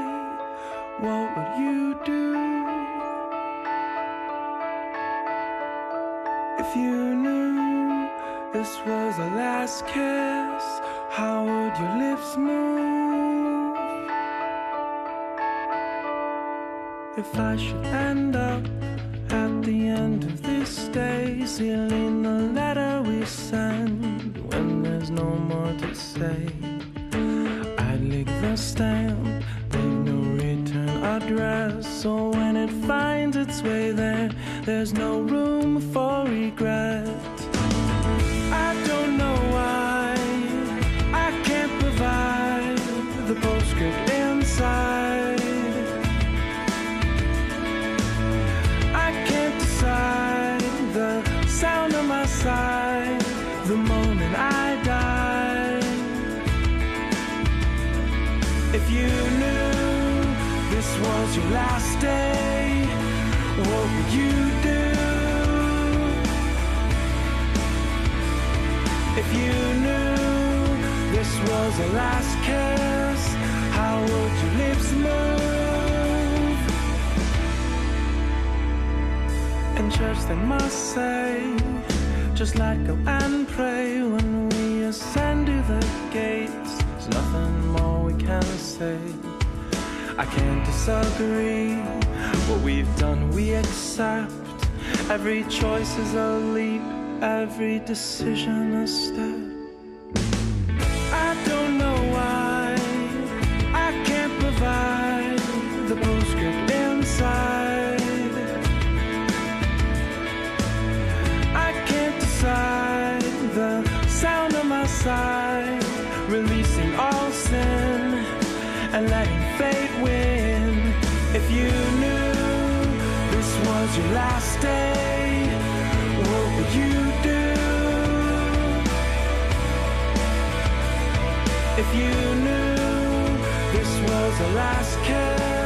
what would you do? If you knew this was our last kiss, how would your lips move? If I should end up at the end of this day, sealing the letter we send when there's no more to say, I'd lick the stamp, leave no return address, so when it finds its way there, there's no room for regret. I don't know why I can't provide the postscript inside. I can't decide the sound of my side the moment I die. If you knew this was your last day, what would you do? If you knew this was the last kiss, how would your lips move? In church they must say, just let go and pray when we ascend to the gates. There's nothing more we can say. I can't disagree. What we've done we accept. Every choice is a leap, every decision a step. I don't know why I can't provide the postscript inside. I can't decide the sound of my side, releasing all sin and letting fate win. If you knew this was your last day, what would you do? If you knew this was the last kiss,